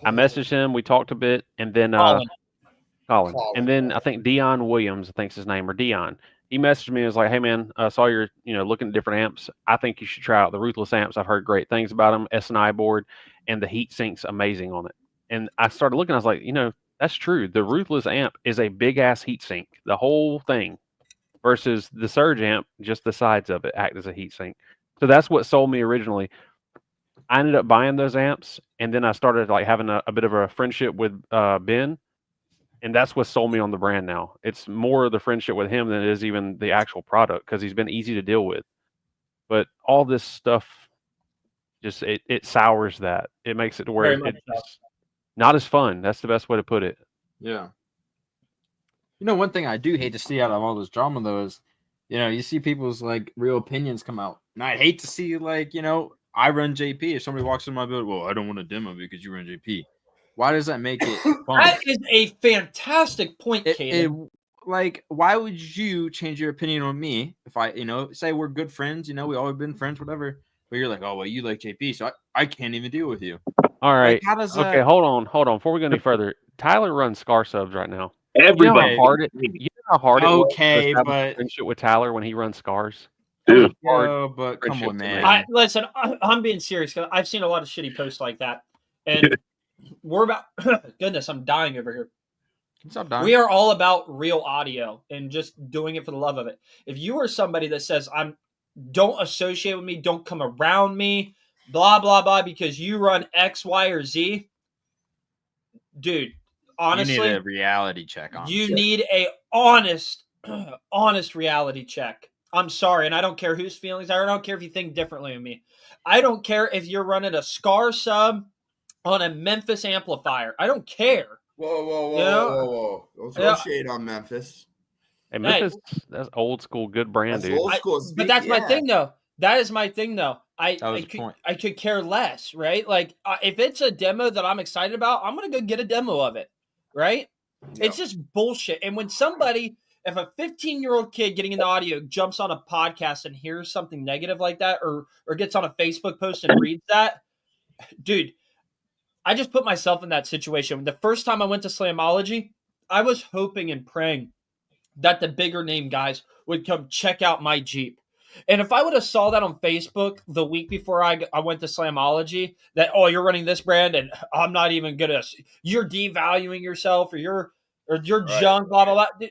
I messaged him. We talked a bit, and then Colin. And then I think Dion Williams, I think's his name, or Dion. He messaged me and was like, "Hey man, I saw you're looking at different amps. I think you should try out the Ruthless amps. I've heard great things about them. S&I board, and the heat sink's amazing on it." And I started looking. I was like, that's true. The Ruthless amp is a big ass heat sink, the whole thing, versus the Surge amp, just the sides of it act as a heat sink. So that's what sold me originally. I ended up buying those amps, and then I started like having a bit of a friendship with Ben. And that's what sold me on the brand now. It's more of the friendship with him than it is even the actual product, because he's been easy to deal with. But all this stuff just it sours that. It makes it to where it's not as fun. That's the best way to put it. Yeah. One thing I do hate to see out of all this drama though is, you see people's like real opinions come out. And I'd hate to see like, I run JP. If somebody walks in my building, well, I don't want to demo because you run JP. Why does that make it fun? That is a fantastic point, Caden. Like, why would you change your opinion on me if I, say we're good friends, we always been friends, whatever. But you're like, oh, well, you like JP, so I can't even deal with you. All right. Like, how does okay, hold on. Before we go any further, Tyler runs Scar Subs right now. Everybody. You know how hard it was Okay, to establish but a friendship with Tyler when he runs Scars? Dude. but come on, man. Listen, I'm being serious because I've seen a lot of shitty posts like that. And we're about goodness, I'm dying over here. Stop dying. We are all about real audio and just doing it for the love of it. If you are somebody that says don't associate with me, don't come around me, blah blah blah, because you run X, Y, or Z, dude, honestly, you need a reality check on. You need a honest reality check. I'm sorry, and I don't care whose feelings. I don't care if you think differently of me. I don't care if you're running a Scar Sub on a Memphis amplifier. I don't care. Whoa. Don't throw shade on Memphis. Hey, Memphis, that's old school, good brand, That's dude. old school. But that's my Yeah. thing, though. That is my thing, though. That was the point. I could care less, right? Like, if it's a demo that I'm excited about, I'm gonna go get a demo of it, right? Yeah. It's just bullshit. And when somebody, if a 15-year-old kid getting into audio jumps on a podcast and hears something negative like that, or gets on a Facebook post and reads that, dude, I just put myself in that situation. The first time I went to Slamology, I was hoping and praying that the bigger name guys would come check out my Jeep. And if I would have saw that on Facebook the week before I went to Slamology, that, oh, you're running this brand and I'm not even gonna, you're devaluing yourself, or you're Right. junk, blah blah blah.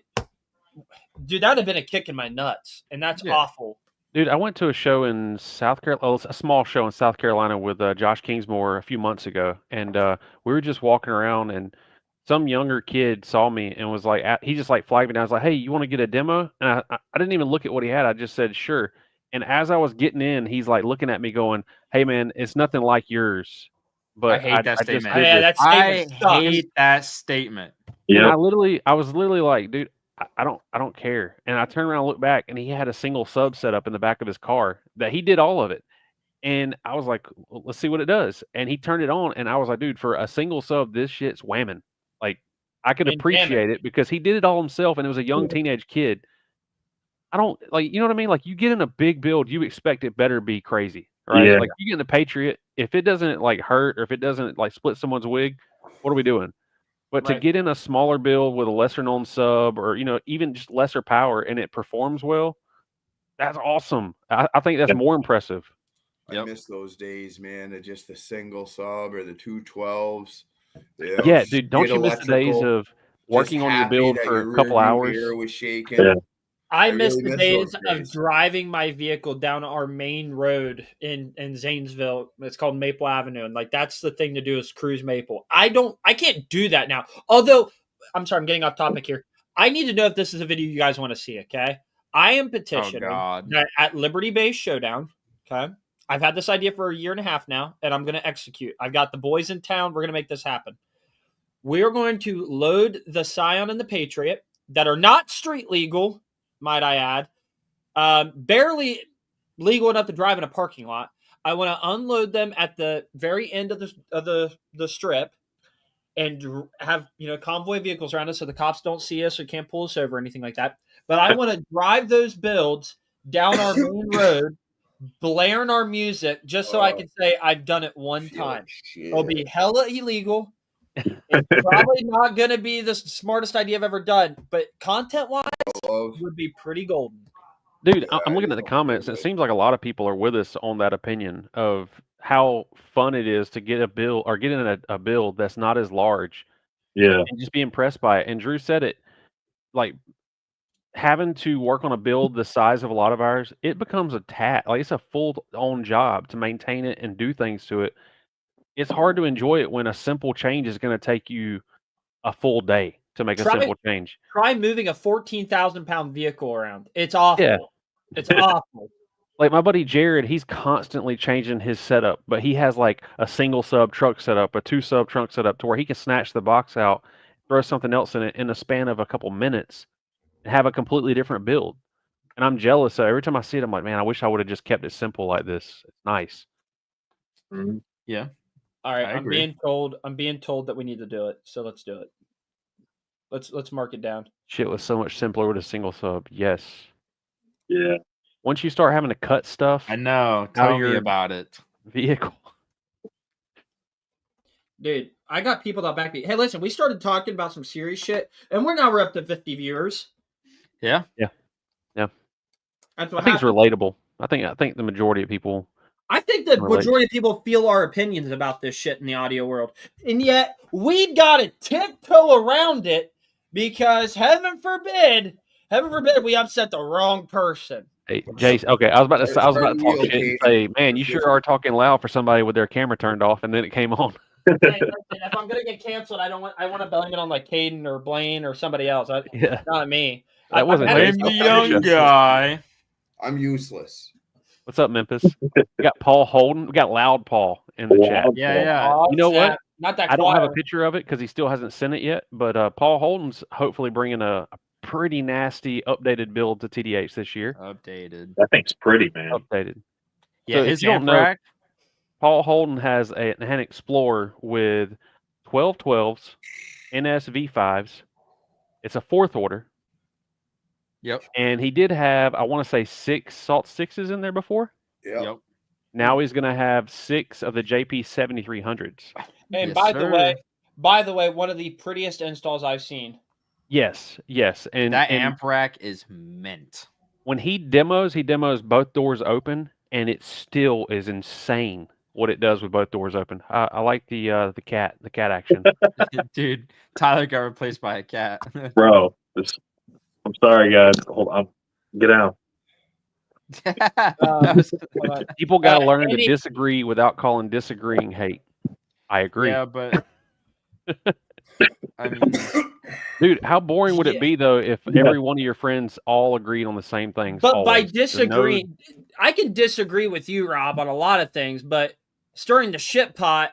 Dude, that'd have been a kick in my nuts, and that's Yeah. awful. Dude, I went to a show in South Carolina, a small show in South Carolina with Josh Kingsmore a few months ago, and we were just walking around, and some younger kid saw me and was like, he just like flagged me down. I was like, "Hey, you want to get a demo?" And I didn't even look at what he had. I just said, "Sure." And as I was getting in, he's like looking at me, going, "Hey, man, it's nothing like yours." But I hate that just statement. did Yeah, this. that I statement sucks. hate that statement. And Yeah. I was literally like, dude, I don't care. And I turned around and looked back, and he had a single sub set up in the back of his car that he did all of it. And I was like, well, let's see what it does. And he turned it on, and I was like, dude, for a single sub, this shit's whamming. Like, I could And appreciate it because he did it all himself, and it was a young teenage kid. I don't like, you know what I mean? Like, you get in a big build, you expect it better be crazy, right? Yeah. Like, you get in the Patriot, if it doesn't like hurt or if it doesn't like split someone's wig, what are we doing? But to Right. get in a smaller build with a lesser known sub, or even just lesser power, and it performs well, that's awesome. I think that's Yeah. more impressive. I Yep. miss those days, man. Of just the single sub or the 212s. Yeah, dude, don't you miss the days of working on your build for a couple hours? Was shaking. Yeah. I I miss really the miss days those of days. driving my vehicle down our main road in Zanesville. It's called Maple Avenue, and like that's the thing to do is cruise Maple. I can't do that now. Although, I'm sorry, I'm getting off topic here. I need to know if this is a video you guys want to see. Okay, I am Oh petitioning God. that at Liberty Base Showdown. Okay, I've had this idea for a year and a half now, and I'm going to execute. I've got the boys in town. We're going to make this happen. We are going to load the Scion and the Patriot that are not street legal, might I add. Barely legal enough to drive in a parking lot. I want to unload them at the very end of the strip, and have convoy vehicles around us so the cops don't see us or can't pull us over or anything like that. But I want to drive those builds down our main road, blaring our music, just so I can say I've done it one time. It'll be hella illegal. It's probably not going to be the smartest idea I've ever done, but content-wise, would be pretty golden. Dude, I'm looking at the comments, and it seems like a lot of people are with us on that opinion of how fun it is to get a build or get in a build that's not as large Yeah. and just be impressed by it. And Drew said it, like having to work on a build the size of a lot of ours, it becomes a task. Like, it's a full-on job to maintain it and do things to it. It's hard to enjoy it when a simple change is going to take you a full day to make a simple change. Try moving a 14,000-pound vehicle around. It's awful. Yeah. It's awful. Like my buddy Jared, he's constantly changing his setup, but he has like a single sub truck setup, a 2 sub trunk setup, to where he can snatch the box out, throw something else in it in the span of a couple minutes, and have a completely different build. And I'm jealous. So every time I see it, I'm like, man, I wish I would have just kept it simple like this. It's nice. Mhm. Yeah. All right, I I'm agree. being told that we need to do it. So let's do it. Let's mark it down. Shit was so much simpler with a single sub. Yes. Yeah. Once you start having to cut stuff, I know. How Tell me your- about it. vehicle. Dude, I got people that back me. Hey, listen, we started talking about some serious shit, and we're up to 50 viewers. Yeah. That's I what think it's happened. relatable. I think the majority of people. I think the relate. majority of people feel our opinions about this shit in the audio world. And yet, we've got to tiptoe around it because heaven forbid, we upset the wrong person. Hey, Jace. Okay, I was about to talk shit and say, man, you sure are talking loud for somebody with their camera turned off, and then it came on. Hey, listen, if I'm gonna get canceled, I want to blame it on like Caden or Blaine or somebody else. Yeah, Not me. that wasn't Blame Jace. the young guy. I'm useless. What's up, Memphis? We got Paul Holden. We got Loud Paul in the chat. Loud Yeah, yeah. Oh, You know what? snap. Not that I don't have a quiet. picture of it because he still hasn't sent it yet. But Paul Holden's hopefully bringing a pretty nasty updated build to TDH this year. Updated. That thing's pretty, man. Updated. Yeah, So if his you don't amp know, rack. Paul Holden has an Explorer with 12 12s, NS V5s. It's a 4th order. Yep. And he did have, I want to say, 6 Salt 6s in there before. Yep. Now he's going to have 6 of the JP 7300s. And Yes, by sir. the way, one of the prettiest installs I've seen. Yes. And That and amp rack is mint. when he demos both doors open, and it still is insane what it does with both doors open. I like the cat action. Dude, Tyler got replaced by a cat. Bro, I'm sorry, guys. Hold on. Get out. That was- Hold on. People got to learn to Andy- disagree without calling disagreeing hate. I agree. yeah, but I mean, Dude, how boring would Yeah. it be though if every one of your friends all agreed on the same things? But by always? There's no- disagreeing, I can disagree with you, Rob, on a lot of things, but stirring the shit pot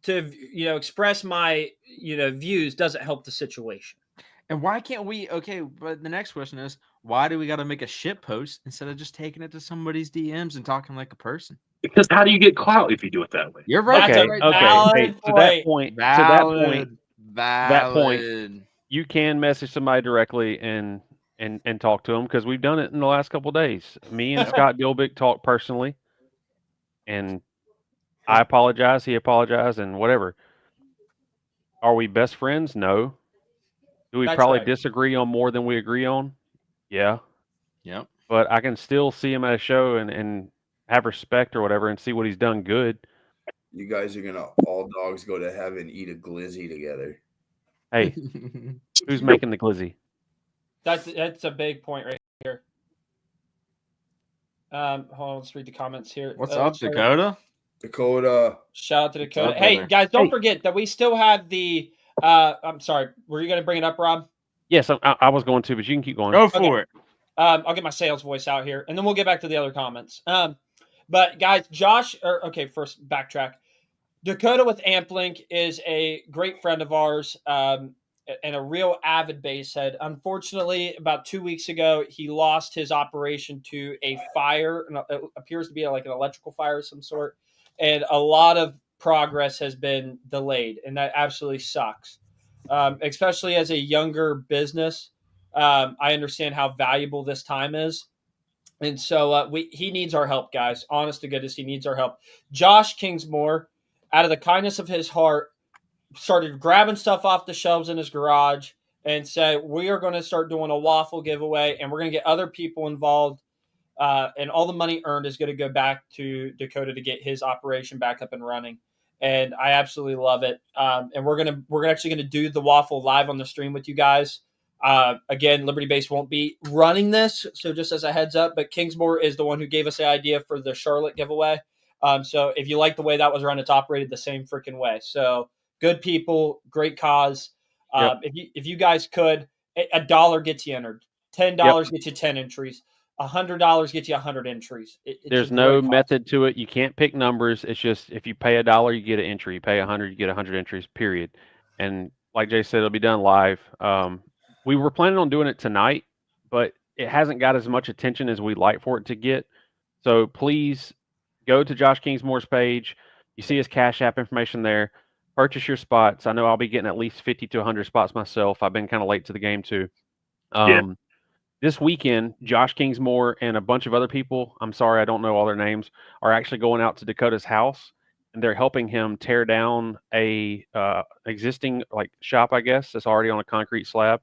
to express my views doesn't help the situation. and why can't we? Okay, but the next question is, why do we got to make a shit post instead of just taking it to somebody's DMs and talking like a person? Because how do you get clout if you do it that way? You're right. That's okay, a right. okay. valid Hey, to that point. point, Valid. you can message somebody directly and talk to them because we've done it in the last couple of days. Me and Scott Gilbick talked personally, and I apologize, he apologized, and whatever. Are we best friends? No. Do we That's probably right. disagree on more than we agree on? Yeah. Yep. But I can still see him at a show and have respect or whatever and see what he's done good. You guys are gonna all dogs go to heaven, eat a glizzy together. Hey, who's making the glizzy? That's a big point right here. Hold on, let's read the comments here. What's up, sorry. Dakota? Dakota, Shout out to Dakota. up, Hey brother? guys, don't Hey. forget that we still have the. I'm sorry. Were you going to bring it up, Rob? Yes, I was going to, but you can keep going. Go for it. I'll get my sales voice out here, and then we'll get back to the other comments. But guys, first backtrack. Dakota with AmpLink is a great friend of ours and a real avid bass head. Unfortunately, about 2 weeks ago, he lost his operation to a fire. It appears to be like an electrical fire of some sort, and a lot of progress has been delayed, and that absolutely sucks. Especially as a younger business, I understand how valuable this time is. And so he needs our help, guys. Honest to goodness, he needs our help. Josh Kingsmore, out of the kindness of his heart, started grabbing stuff off the shelves in his garage and said, we are going to start doing a waffle giveaway, and we're going to get other people involved. And all the money earned is going to go back to Dakota to get his operation back up and running. And I absolutely love it. And we're actually going to do the waffle live on the stream with you guys. Again, Liberty Base won't be running this, so just as a heads up, but Kingsmore is the one who gave us the idea for the Charlotte giveaway. So if you like the way that was run, it's operated the same freaking way. So good people, great cause. Yep. If you guys could, $1 gets you entered, $10 gets you 10 entries, $100 gets you 100 entries. It's There's a no great cause. method to it. You can't pick numbers. It's just if you pay $1, you get an entry. You pay 100, you get 100 entries. Period. And like Jay said, it'll be done live. We were planning on doing it tonight, but it hasn't got as much attention as we'd like for it to get. So please go to Josh Kingsmore's page. You see his Cash App information there. Purchase your spots. I know I'll be getting at least 50 to 100 spots myself. I've been kind of late to the game too. This weekend, Josh Kingsmore and a bunch of other people, I'm sorry, I don't know all their names, are actually going out to Dakota's house, and they're helping him tear down a existing shop, I guess, that's already on a concrete slab.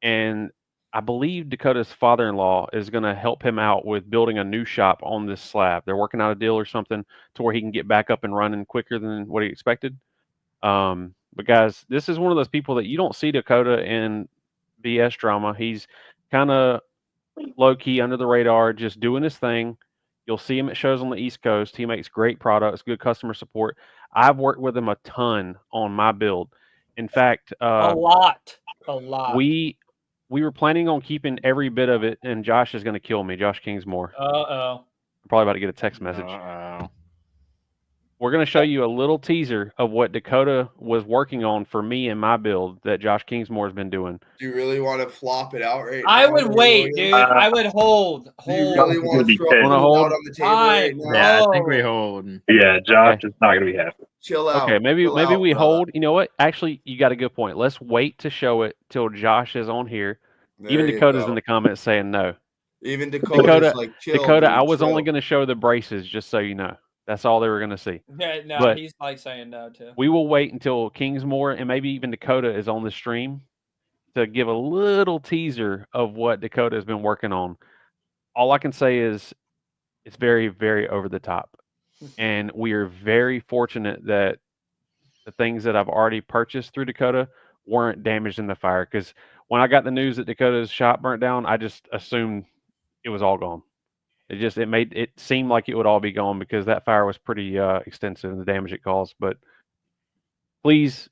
And I believe Dakota's father-in-law is going to help him out with building a new shop on this slab. They're working out a deal or something to where he can get back up and running quicker than what he expected. But guys, this is one of those people that you don't see Dakota in BS drama. He's kind of low-key under the radar, just doing his thing. You'll see him at shows on the East Coast. He makes great products, good customer support. I've worked with him a ton on my build. In fact, A lot. We were planning on keeping every bit of it, and Josh is going to kill me, Josh Kingsmore. Uh-oh. I'm probably about to get a text message. Uh-oh. We're going to show you a little teaser of what Dakota was working on for me and my build that Josh Kingsmore has been doing. Do you really want to flop it out right I now? would wait, dude. I would hold. Do you Hold. really Josh is want gonna to be throw pissed. it Wanna out hold? on the table right now? Yeah, I think Oh. we hold. Yeah, Josh Okay. is not going to be happy. Chill out. Okay, maybe Chill out, we brother. hold. You know what? Actually, you got a good point. Let's wait to show it till Josh is on here. There Even you Dakota's go. in the comments saying no. Even Dakota's Dakota, like, chill, Dakota, dude, I was only chill. going to show the braces, just so you know. That's all they were going to see. Yeah, no, But- he's like saying no too. We will wait until Kingsmore and maybe even Dakota is on the stream to give a little teaser of what Dakota has been working on. All I can say is it's very, very over the top. And we are very fortunate that the things that I've already purchased through Dakota weren't damaged in the fire. Because when I got the news that Dakota's shop burnt down, I just assumed it was all gone. It made it seem like it would all be gone because that fire was pretty extensive and the damage it caused. But please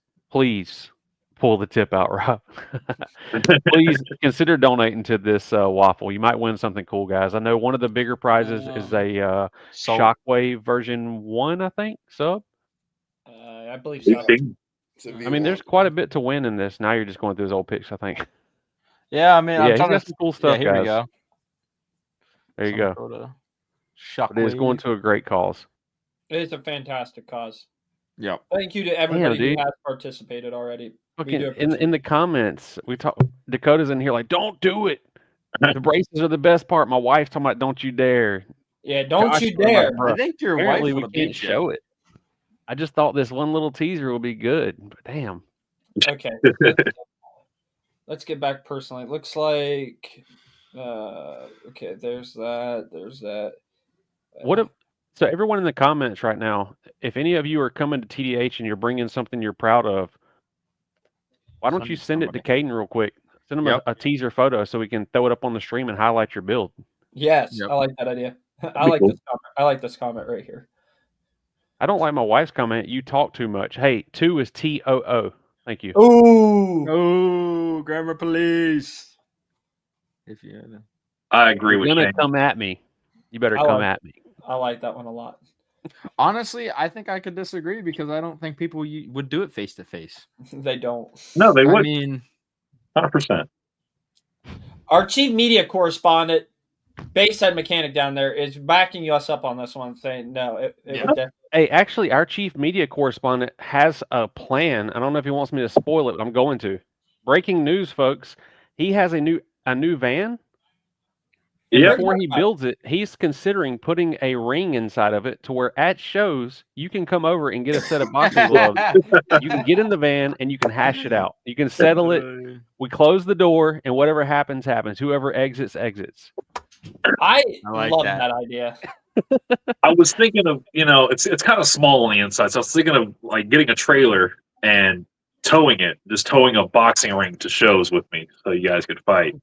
pull the tip out, Rob. Please consider donating to this waffle. You might win something cool, guys. I know one of the bigger prizes is a Shockwave version 1, I think, sub. I believe so. So if I you mean, there's want- quite a bit to win in this. Now you're just going through his old picks, I think. Yeah, I mean, Yeah, I'm he's trying got to. some cool Yeah, stuff, here we guys. go. There you Some go. sort of It is going shockwave. to a great cause. It is a fantastic cause. Yep. Thank you to everybody who dude. has participated already. We Fucking do in appreciate the comments, we talk. Dakota's in here like, don't do it. The braces are the best part. My wife's talking about, don't you dare. Yeah, don't Gosh, you I'm like, dare. bro, I think your apparently wife we will can't beat you. show it. I just thought this one little teaser will be good, but damn. Okay. Let's get back personally. It looks like okay, there's that. There's that. What if? So everyone in the comments right now, if any of you are coming to TDH and you're bringing something you're proud of, why don't Send you it send it to somebody. Caden real quick? Send him Yep. a teaser photo so we can throw it up on the stream and highlight your build. Yes, Yep. I like that idea. I That'd be like cool. this comment. I like this comment right here. I don't like my wife's comment. You talk too much. Hey, 2 is TOO. Thank you. Ooh. Oh, grammar police. If you had a... I agree You're with gonna Shane. come at me. You better I come like- at me. I like that one a lot. Honestly, I think I could disagree because I don't think people would do it face to face. They don't. No, they I would. mean, 100%. Our chief media correspondent, Bayside Mechanic down there, is backing us up on this one, saying no. It Yeah. would Hey, actually, our chief media correspondent has a plan. I don't know if he wants me to spoil it, but I'm going to. Breaking news, folks. He has a new van. Yep. Before he builds it, he's considering putting a ring inside of it to where at shows you can come over and get a set of boxing gloves. You can get in the van and you can hash it out. You can settle it. We close the door and whatever happens, happens. Whoever exits, exits. I like love that. that idea. I was thinking of, it's kind of small on the inside, so I was thinking of like getting a trailer and towing a boxing ring to shows with me, so you guys could fight.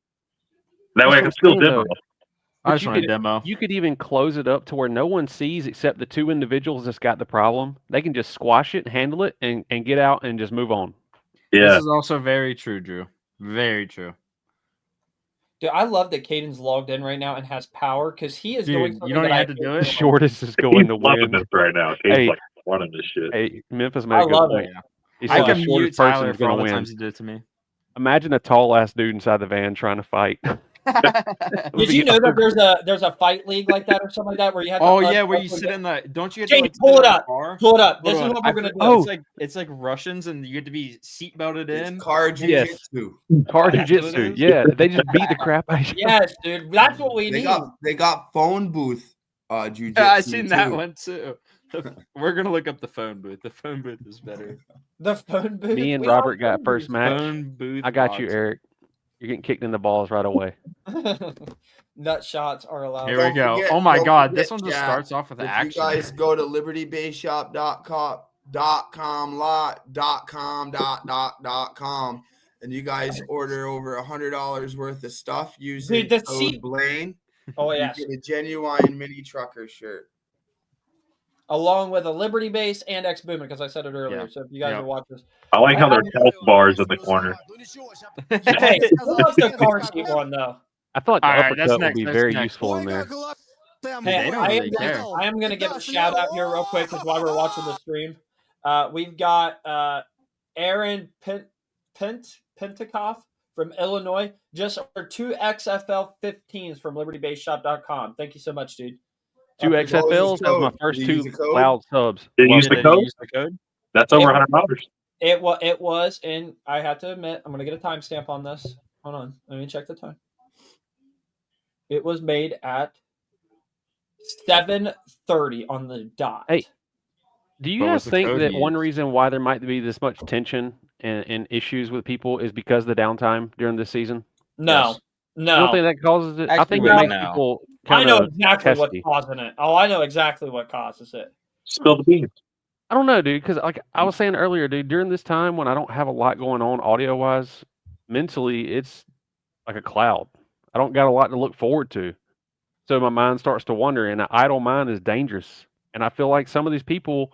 That way I can still demo. I But just you want a could- demo. You could even close it up to where no one sees except the 2 individuals that's got the problem. They can just squash it, handle it, and get out and just move on. Yeah, This is also very true, Drew. Very true. Dude, I love that Caden's logged in right now and has power because he is doing Dude, something you don't that even I have to do hate it. so much. Shortest is he's going to loving win. this right now. He's Hey. like running this shit. Hey, Memphis made I a good love point. it. He I said the can mute shortest Tyler person's for all going the to win. times he did it to me. Imagine a tall ass dude inside the van trying to fight. Did you know that there's a fight league like that or something like that where you have to Oh yeah, where you sit in the don't you have to Jake, like, pull sit it in the up. car? Pull it up. This Hold is on, what I we're gonna for- do. Oh. It's like Russians and you have to be seat belted in. It's car Yes. jiu-jitsu. Car That's what it jiu-jitsu. is? Yeah, they just beat the crap out of you. Yes, dude. That's what we They need. got phone booth jiu-jitsu. Yeah, I seen that too. one too. We're gonna look up the phone booth. The phone booth is better. The phone booth. Me and We Robert all got phone first booths. match. Phone booth. I got you, boxing. Eric. You're getting kicked in the balls right away. Nut shots are allowed. Here we Don't go. forget- oh my don't god, forget, this one just chat, starts off with If action. you guys go to libertybayshop.com, and you guys order over $100 worth of stuff using Dude, the code seat- Blaine, Oh yes. you get a genuine mini trucker shirt. Along with a Liberty Base and X Boomer, because I said it earlier. Yeah. So if you guys Yep. are watching this, I like how there's health bars in the corner. hey, who wants the car seat one though? I feel like the All right, that's uppercut would next, be that's very next. useful in there. Hey, They don't really care. I am going to give a shout out here real quick because while we're watching the stream, we've got Aaron Pentikoff from Illinois just ordered 2 XFL 15s from LibertyBaseShop.com. Thank you so much, dude. 2 XFLs. That was my code? first Did you 2 use the code? loud subs. Did you Love use it. the Did code? you use the code? That's over Yeah. $100. It was, and I have to admit, I'm going to get a timestamp on this. Hold on. Let me check the time. It was made at 7:30 on the dot. Hey, do you What guys was the think code that you one used? reason why there might be this much tension and issues with people is because of the downtime during this season? No, Yes. You don't no. think that causes it? I Actually, think wait, it makes no. people I kind know of exactly what's testy. causing it. Oh, I know exactly what causes it. Spill the beans. I don't know, dude, because like I was saying earlier, dude, during this time when I don't have a lot going on audio wise, mentally it's like a cloud. I don't got a lot to look forward to. So my mind starts to wander, and an idle mind is dangerous. And I feel like some of these people,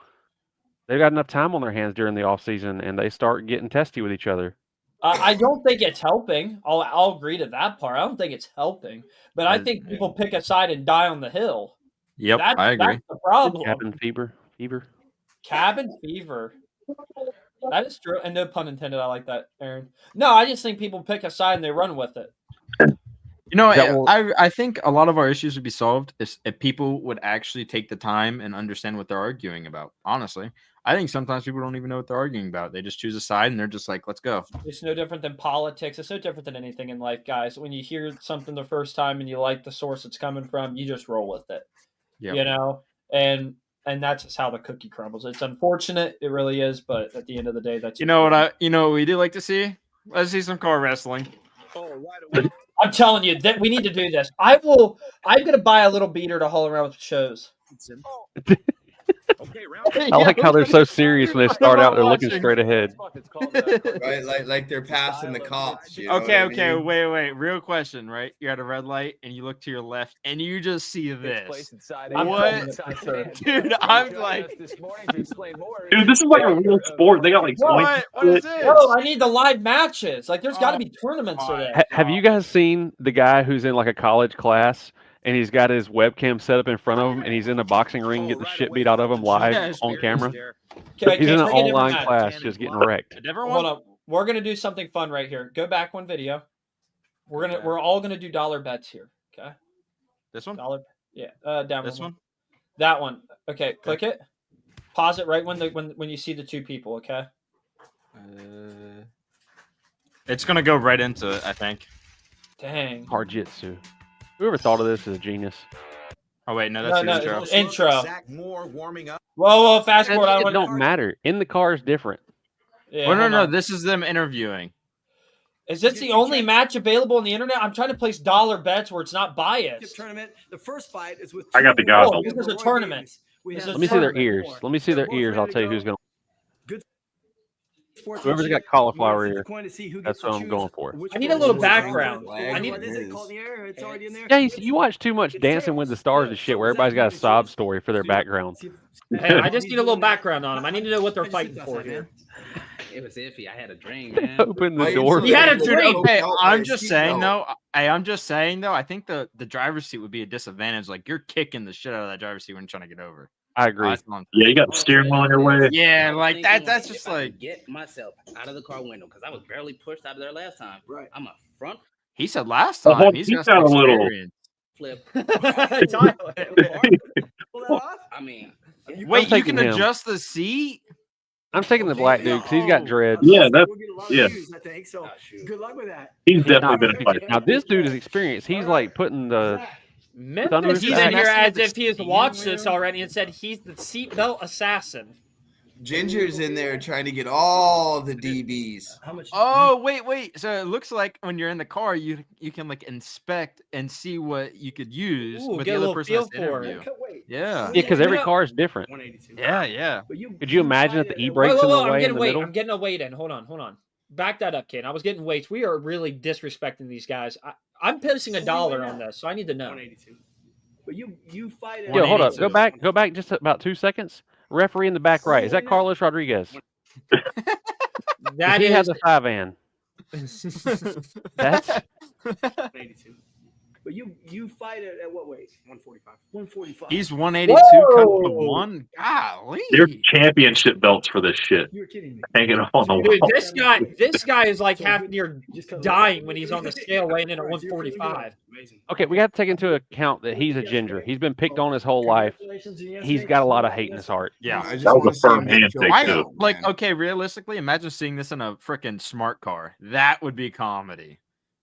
they've got enough time on their hands during the off season, and they start getting testy with each other. I don't think it's helping. I'll agree to that part. I don't think it's helping, but I I- think people pick a side and die on the hill. Yep, That's, I agree. That's the problem. Cabin fever. Cabin fever. That is true, and no pun intended. I like that, Aaron. No, I just think people pick a side and they run with it. You know, That will- I think a lot of our issues would be solved if people would actually take the time and understand what they're arguing about. Honestly, I think sometimes people don't even know what they're arguing about. They just choose a side and they're just like, "Let's go." It's no different than politics. It's no different than anything in life, guys. When you hear something the first time and you like the source it's coming from, you just roll with it. Yep. You know, and that's just how the cookie crumbles. It's unfortunate, it really is, but at the end of the day, that's You know what we do like to see? Let's see some car wrestling. I'm telling you that we need to do this. I'm gonna buy a little beater to haul around with shows. I like how they're so serious when they start out. They're looking straight ahead. Right, like they're passing the cops. You know Okay, what I mean? wait. Real question, right? You're at a red light and you look to your left and you just see this. What? Dude, I'm like, Dude, this is like a real sport. They got like points. what is this? Bro, I need the live matches. Like, there's got to be tournaments for that. Have you guys seen the guy who's in like a college class and he's got his webcam set up in front of him and he's in a boxing ring getting the shit beat out of him live Yes, on camera? Okay, He's in an bring a different online match. class just getting wrecked. A different Hold one? on. We're gonna do something fun right here. Go back one video. We're all gonna do dollar bets here. Okay. This one? Dollar. Yeah. Down This one? That one. Okay. Click it. Pause it right when you see the two people. Okay. It's gonna go right into it, I think. Dang. Harjitsu. Whoever thought of this is a genius. Oh wait, no, that's No, the intro. it's intro. Zach Moore warming up. Whoa, fast forward. I It want. don't matter. In the car is different. Yeah, Oh, no, hold no, on. this is them interviewing. Is this the only match available on the internet? I'm trying to place dollar bets where it's not biased. Tournament. The first fight is with. I got the two goggles. Oh, this is a tournament. This is Let me see their tournament. ears. Let me see their ears. I'll tell you who's going to. Sports Whoever's got cauliflower ear, that's what I'm going for. I need a little background. I need- What is it called in the air? It's already in there. Yeah, you watch too much Dancing with the Stars and shit where everybody's got a sob story for their background. Hey, I just need a little background on them. I need to know what they're fighting for here. It was iffy. I had a dream, man. Open the Why door. you He had a so- dream. Okay, No, I'm like, just you saying know. though. I think the driver's seat would be a disadvantage. Like you're kicking the shit out of that driver's seat when you're trying to get over. I agree. That's what I'm- Yeah, you got the steering wheel in your way. Yeah, I was like thinking, that's just if I could like get myself out of the car window because I was barely pushed out of there last time. Right. I'm a front he said last Oh, time. hold- He's he's got some got a little- experience. flip. Pull that off? I mean, Wait, you taking can him. adjust the seat? I'm taking the black dude because he's got dreads. Yeah, that- We'll get a lot of yeah. views, I think. So oh, shoot. good luck with that. He's He's definitely not been a picking- fighter. Now this dude is experienced. He's like putting the Memphis He's is in messing here as with the if he has steering watched this wheel. already and said he's the seatbelt assassin. Ginger's in there trying to get all the DBs. How much? Oh, wait. So it looks like when you're in the car, you can like inspect and see what you could use Ooh, with get the a other little person has feel to for it. interview. Wait. Yeah. yeah, because You every know- car is different. 182. Yeah. But Could you imagine if the decided- e-brakes in the I'm way in getting the weight. middle? I'm getting a weight in. Hold on. Back that up, kid. I was getting weights. We are really disrespecting these guys. I'm placing a dollar on this, so I need to know. 182. But you fight it. Yo, hold up. 182. Go back just about 2 seconds. Referee in the back right. Is that Carlos Rodriguez? That he has is. a 5-an. That's 182. But you fight at what weight? 145. 145. He's 182 cut to Whoa. 1. Golly. There's championship belts for this shit. You're kidding me. Hanging on the Dude, wall. this guy is like So half good. near Just cut it dying off. when he's on the scale weighing in at Right, so you're feeling good. 145. Amazing. Okay, we have to take into account that he's a ginger. He's been picked on his whole life. Congratulations, and yes, He's thanks. got a lot of hate in his heart. Yeah. I just That was wanna a see firm him get handshake, choked I too. out, like man. okay, realistically, imagine seeing this in a freaking smart car. That would be comedy.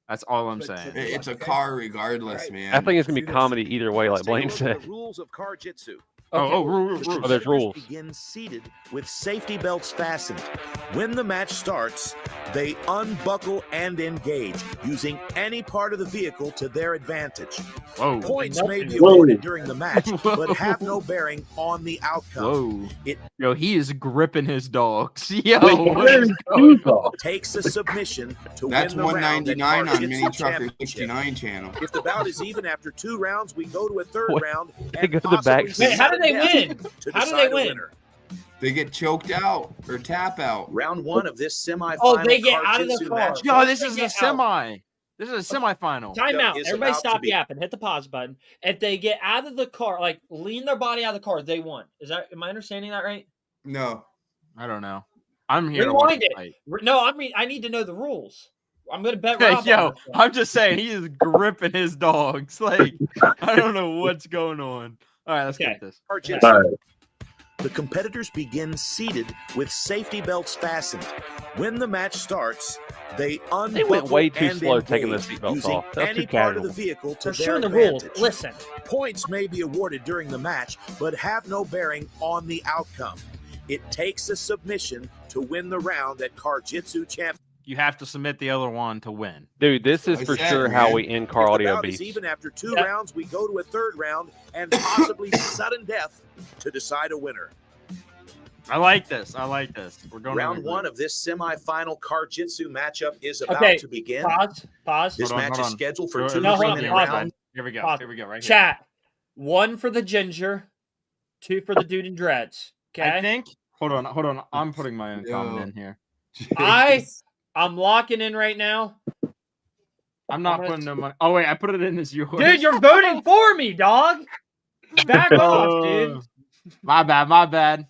That's all I'm saying. It's a car regardless, man. I think it's gonna be comedy either way, like Blaine said. The rules of car jitsu. Rules. Oh, there's rules. Begin seated with safety belts fastened. When the match starts, they unbuckle and engage using any part of the vehicle to their advantage. Whoa. Points may be Whoa. awarded during the match, but have no bearing on the outcome. Whoa. It- Yo, he is gripping his dogs. Yo, Wait, what where's is going Hugo? on? takes a submission to That's win the round at $199 Car on Jitsu Mini Trucker Championship. 69 channel. If the bout is even after 2 rounds, we go to a third What? round They and go to the possibly back seat. Wait, how do they sudden win? death to How do decide they a win? winner. They get choked out or tap out. Round 1 of this semifinal Oh, they get Car out of the Jitsu car. match. Yo, this They is a get out. semi. This is a semifinal. Time out. is Everybody about to stop be. yapping. Hit the pause button. If they get out of the car, like lean their body out of the car, they won. Am I understanding that right? No. I don't know. I'm here to watch Rewind the it. fight. No, I need to know the rules. I'm gonna bet Rob on Yo, this one. I'm just saying he is gripping his dogs. Like I don't know what's going on. All right, let's Okay. get this. Car Jitsu. All right. The competitors begin seated with safety belts fastened. When the match starts, they unbuckle They went way too and slow taking the engage seatbelts using off. That was any too part of casual. the vehicle to They're their showing the rules. advantage. Listen, Points may be awarded during the match, but have no bearing on the outcome. It takes a submission to win the round at Car Jitsu Champion. You have to submit the other one to win. Dude, this is I for said, sure how man. we end car If the audio bout is beats. even after 2 Yeah. rounds, we go to a third round and possibly sudden death to decide a winner. I like this. We're going Round to the 1 of this semifinal Car Jitsu matchup is about Okay, to begin. pause. This Hold on, match hold is on. scheduled for Go- 2 No, hold on, 3-minute pause. rounds. Here we go. Pause. Here we go. Right here. Chat. 1 for the ginger, 2 for the dude in dreads. I Okay. think. Hold on. I'm putting my own Yo. comment in here. I'm locking in right now. I'm not gonna- putting no money. Oh wait, I put it in as yours. Dude, you're voting for me, dog. Back off, dude. My bad.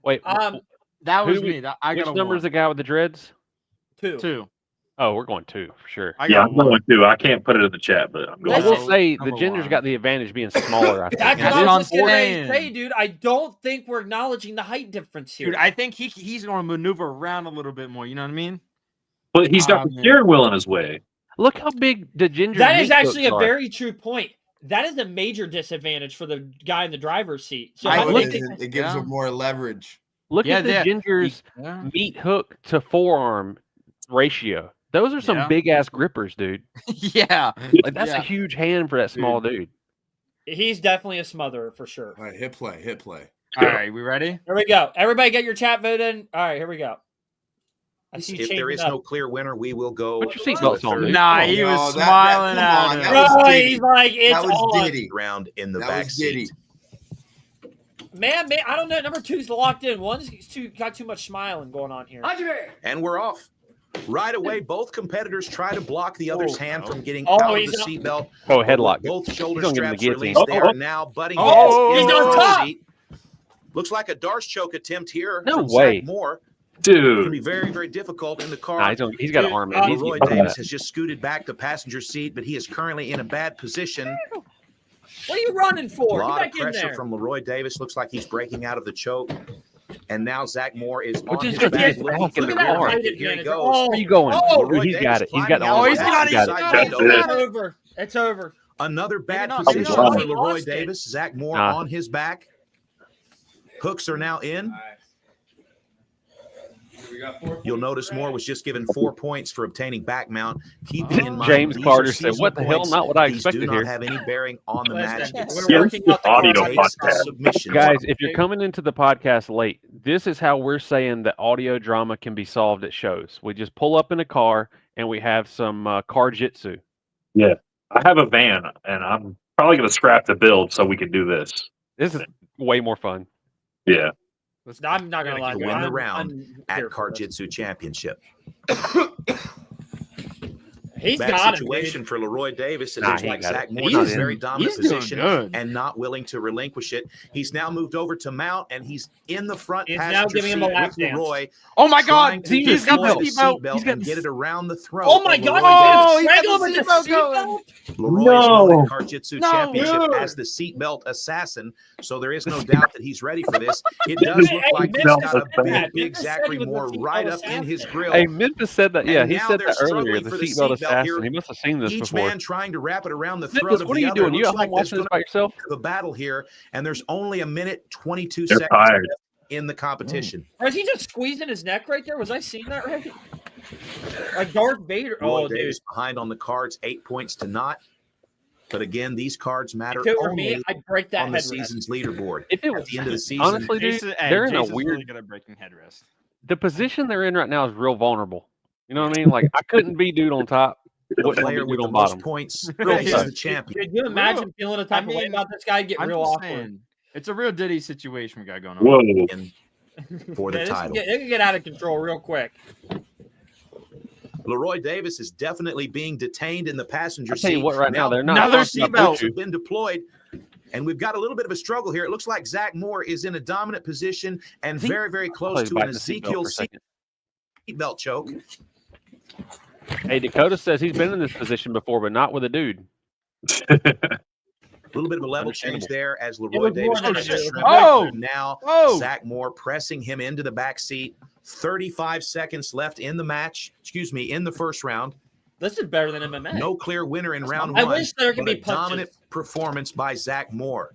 Wait, That was Who do we- me. I which got a number is the guy with the dreads? 2. 2. Oh, we're going 2 for sure. I Yeah, got I'm one. going to. I can't put it in the chat, but I'm I going. will No, say the number ginger's one. got the advantage being smaller. I think. That's That's what I what was just I'm gonna saying. say, dude. I don't think we're acknowledging the height difference here. Dude, I think he's going to maneuver around a little bit more. You know what I mean? But he's got the man. steering wheel in his way. Look how big the ginger. That is meat actually a hooks are. very true point. That is a major disadvantage for the guy in the driver's seat. So I No, I it think think isn't. It gives yeah. him more leverage. Look Yeah, at the yeah. ginger's Yeah. meat hook to forearm ratio. Those are some Yeah. big ass grippers, dude. yeah. Like that's Yeah. a huge hand for that small dude. he's definitely a smotherer for sure. All right, hit play. All right, we ready? Here we go. Everybody get your chat vote in. All right, here we go. I see you If there changing is up. no clear winner, we will go. Put your seatbelts on, dude. Nah, Come on. he No, was that- smiling come at on, him. that was Bro, Diddy. he's like, it's That was all us. Diddy. Round in the That back was Diddy. seat. Man, I don't know. Number 2's locked in. One's got too much smiling going on here. And we're off. Right away, both competitors try to block the other's Oh, hand no. from getting Oh, out of he's the not- seatbelt. Oh, headlock. Both shoulder He's gonna give him the straps guillotine. released. They Oh, are now butting Oh, heads he's in on the top. seat. Looks like a Darce choke attempt here. No from way. Zach Moore. It's going to be Dude, very, very difficult in the car. Nah, he's got an arm in. He's Leroy getting Davis that. has just scooted back the passenger seat, but he is currently in a bad position. What are you running A for? Get lot of back in pressure there. from Leroy Davis. Looks like he's breaking out of the choke. And now Zach Moore is We're on just his gonna back get looking back for in the the rear car. end. Here he Advantage. goes. Oh, Where are you going? Oh, Dude, he's got it. He's got the Oh, arm. he's got it. He's got it. Side That's window. it. It's over. It's over. Another bad Maybe not. position Maybe not. for Leroy Lost it. Davis. Zach Moore Nah. on his back. Hooks are now in. You'll notice Moore was just given 4 points for obtaining back mount. Keeping in mind, James these Carter are said, seasonal "What the hell? points. Not what I These expected do not here." have any bearing on the match Listen, itself. we're Yeah, working out the audio car. Takes a podcast. submission. Guys, if you're coming into the podcast late, this is how we're saying that audio drama can be solved at shows. We just pull up in a car and we have some car jitsu. I have a van, and I'm probably going to scrap the build so we can do this. This is way more fun. Yeah. I'm not gonna lie. To to you. win the I'm round here at for Car this. Jitsu Championship. He's Bad got it, situation dude. for Leroy Davis. It Nah, looks he like got Zach it. Moore He's is in- very dominant he's doing position good. and not willing to relinquish it. He's now moved over to mount, and he's in the front He's now passenger giving him a seat lap with dance. Leroy. Oh my trying God! to He's got deploy the the seatbelt. seatbelt He's got and get it around the throat. Oh my of God! Leroy Oh, Davis. he's got Strangle the him with the seatbelt going. seatbelt. Leroy is known in No. the Jiu-Jitsu No. Championship Dude. as the seatbelt assassin, so there is no doubt that he's ready for this. It does look Hey, like he's Memphis got a said big, that. big Memphis said Zachary he was the Moore seatbelt right up in his assassin. grill. Hey, Memphis said that. Yeah, And he now said they're that earlier. struggling The for the seatbelt seatbelt assassin. here. He must have seen this Each before. man trying to wrap it around the throat Memphis, of what are the you other. doing? It You looks at home like there's watching this going by yourself? to be a battle here, and there's only a minute 22 They're seconds tired. left in the competition. Was he just squeezing his neck right there? Was I seeing that right? Like Darth Vader. Roy Oh, dude. Davis behind on the cards, 8 points to naught. But again, these cards matter If it were only me, I'd break that on the headrest. season's leaderboard. If it At was the end of the season, honestly, dude, Jason, hey, they're in Jason's a weird. really good at breaking headrest. The position they're in right now is real vulnerable. You know what I mean? Like I couldn't be dude on top. the Wouldn't want to player be with dude the on most bottom. points Right. is Yeah. the champion. Could you imagine feeling a type of way mean, about this guy and get I'm real just awkward? saying, it's a real Diddy situation we got going on. Whoa. And for the Yeah, title. it can get out of control real quick. Leroy Davis is definitely being detained in the passenger I tell seat. you what, right now they're not. Another talking about seatbelt. Boots have been deployed, and we've got a little bit of a struggle here. It looks like Zach Moore is in a dominant position and Think- very, very close Plays to back an the seatbelt Ezekiel for a second. seatbelt choke. Hey, Dakota says he's been in this position before, but not with a dude. A little bit of a level change Understandable. there as was Leroy more Davis than tries a to dude. shrimp Oh! it. Now Oh! Zach Moore pressing him into the back seat. 35 seconds left in the match. Excuse me, in the first round. This is better than MMA. No clear winner in round I one. wish there could but be a punches. dominant performance by Zach Moore.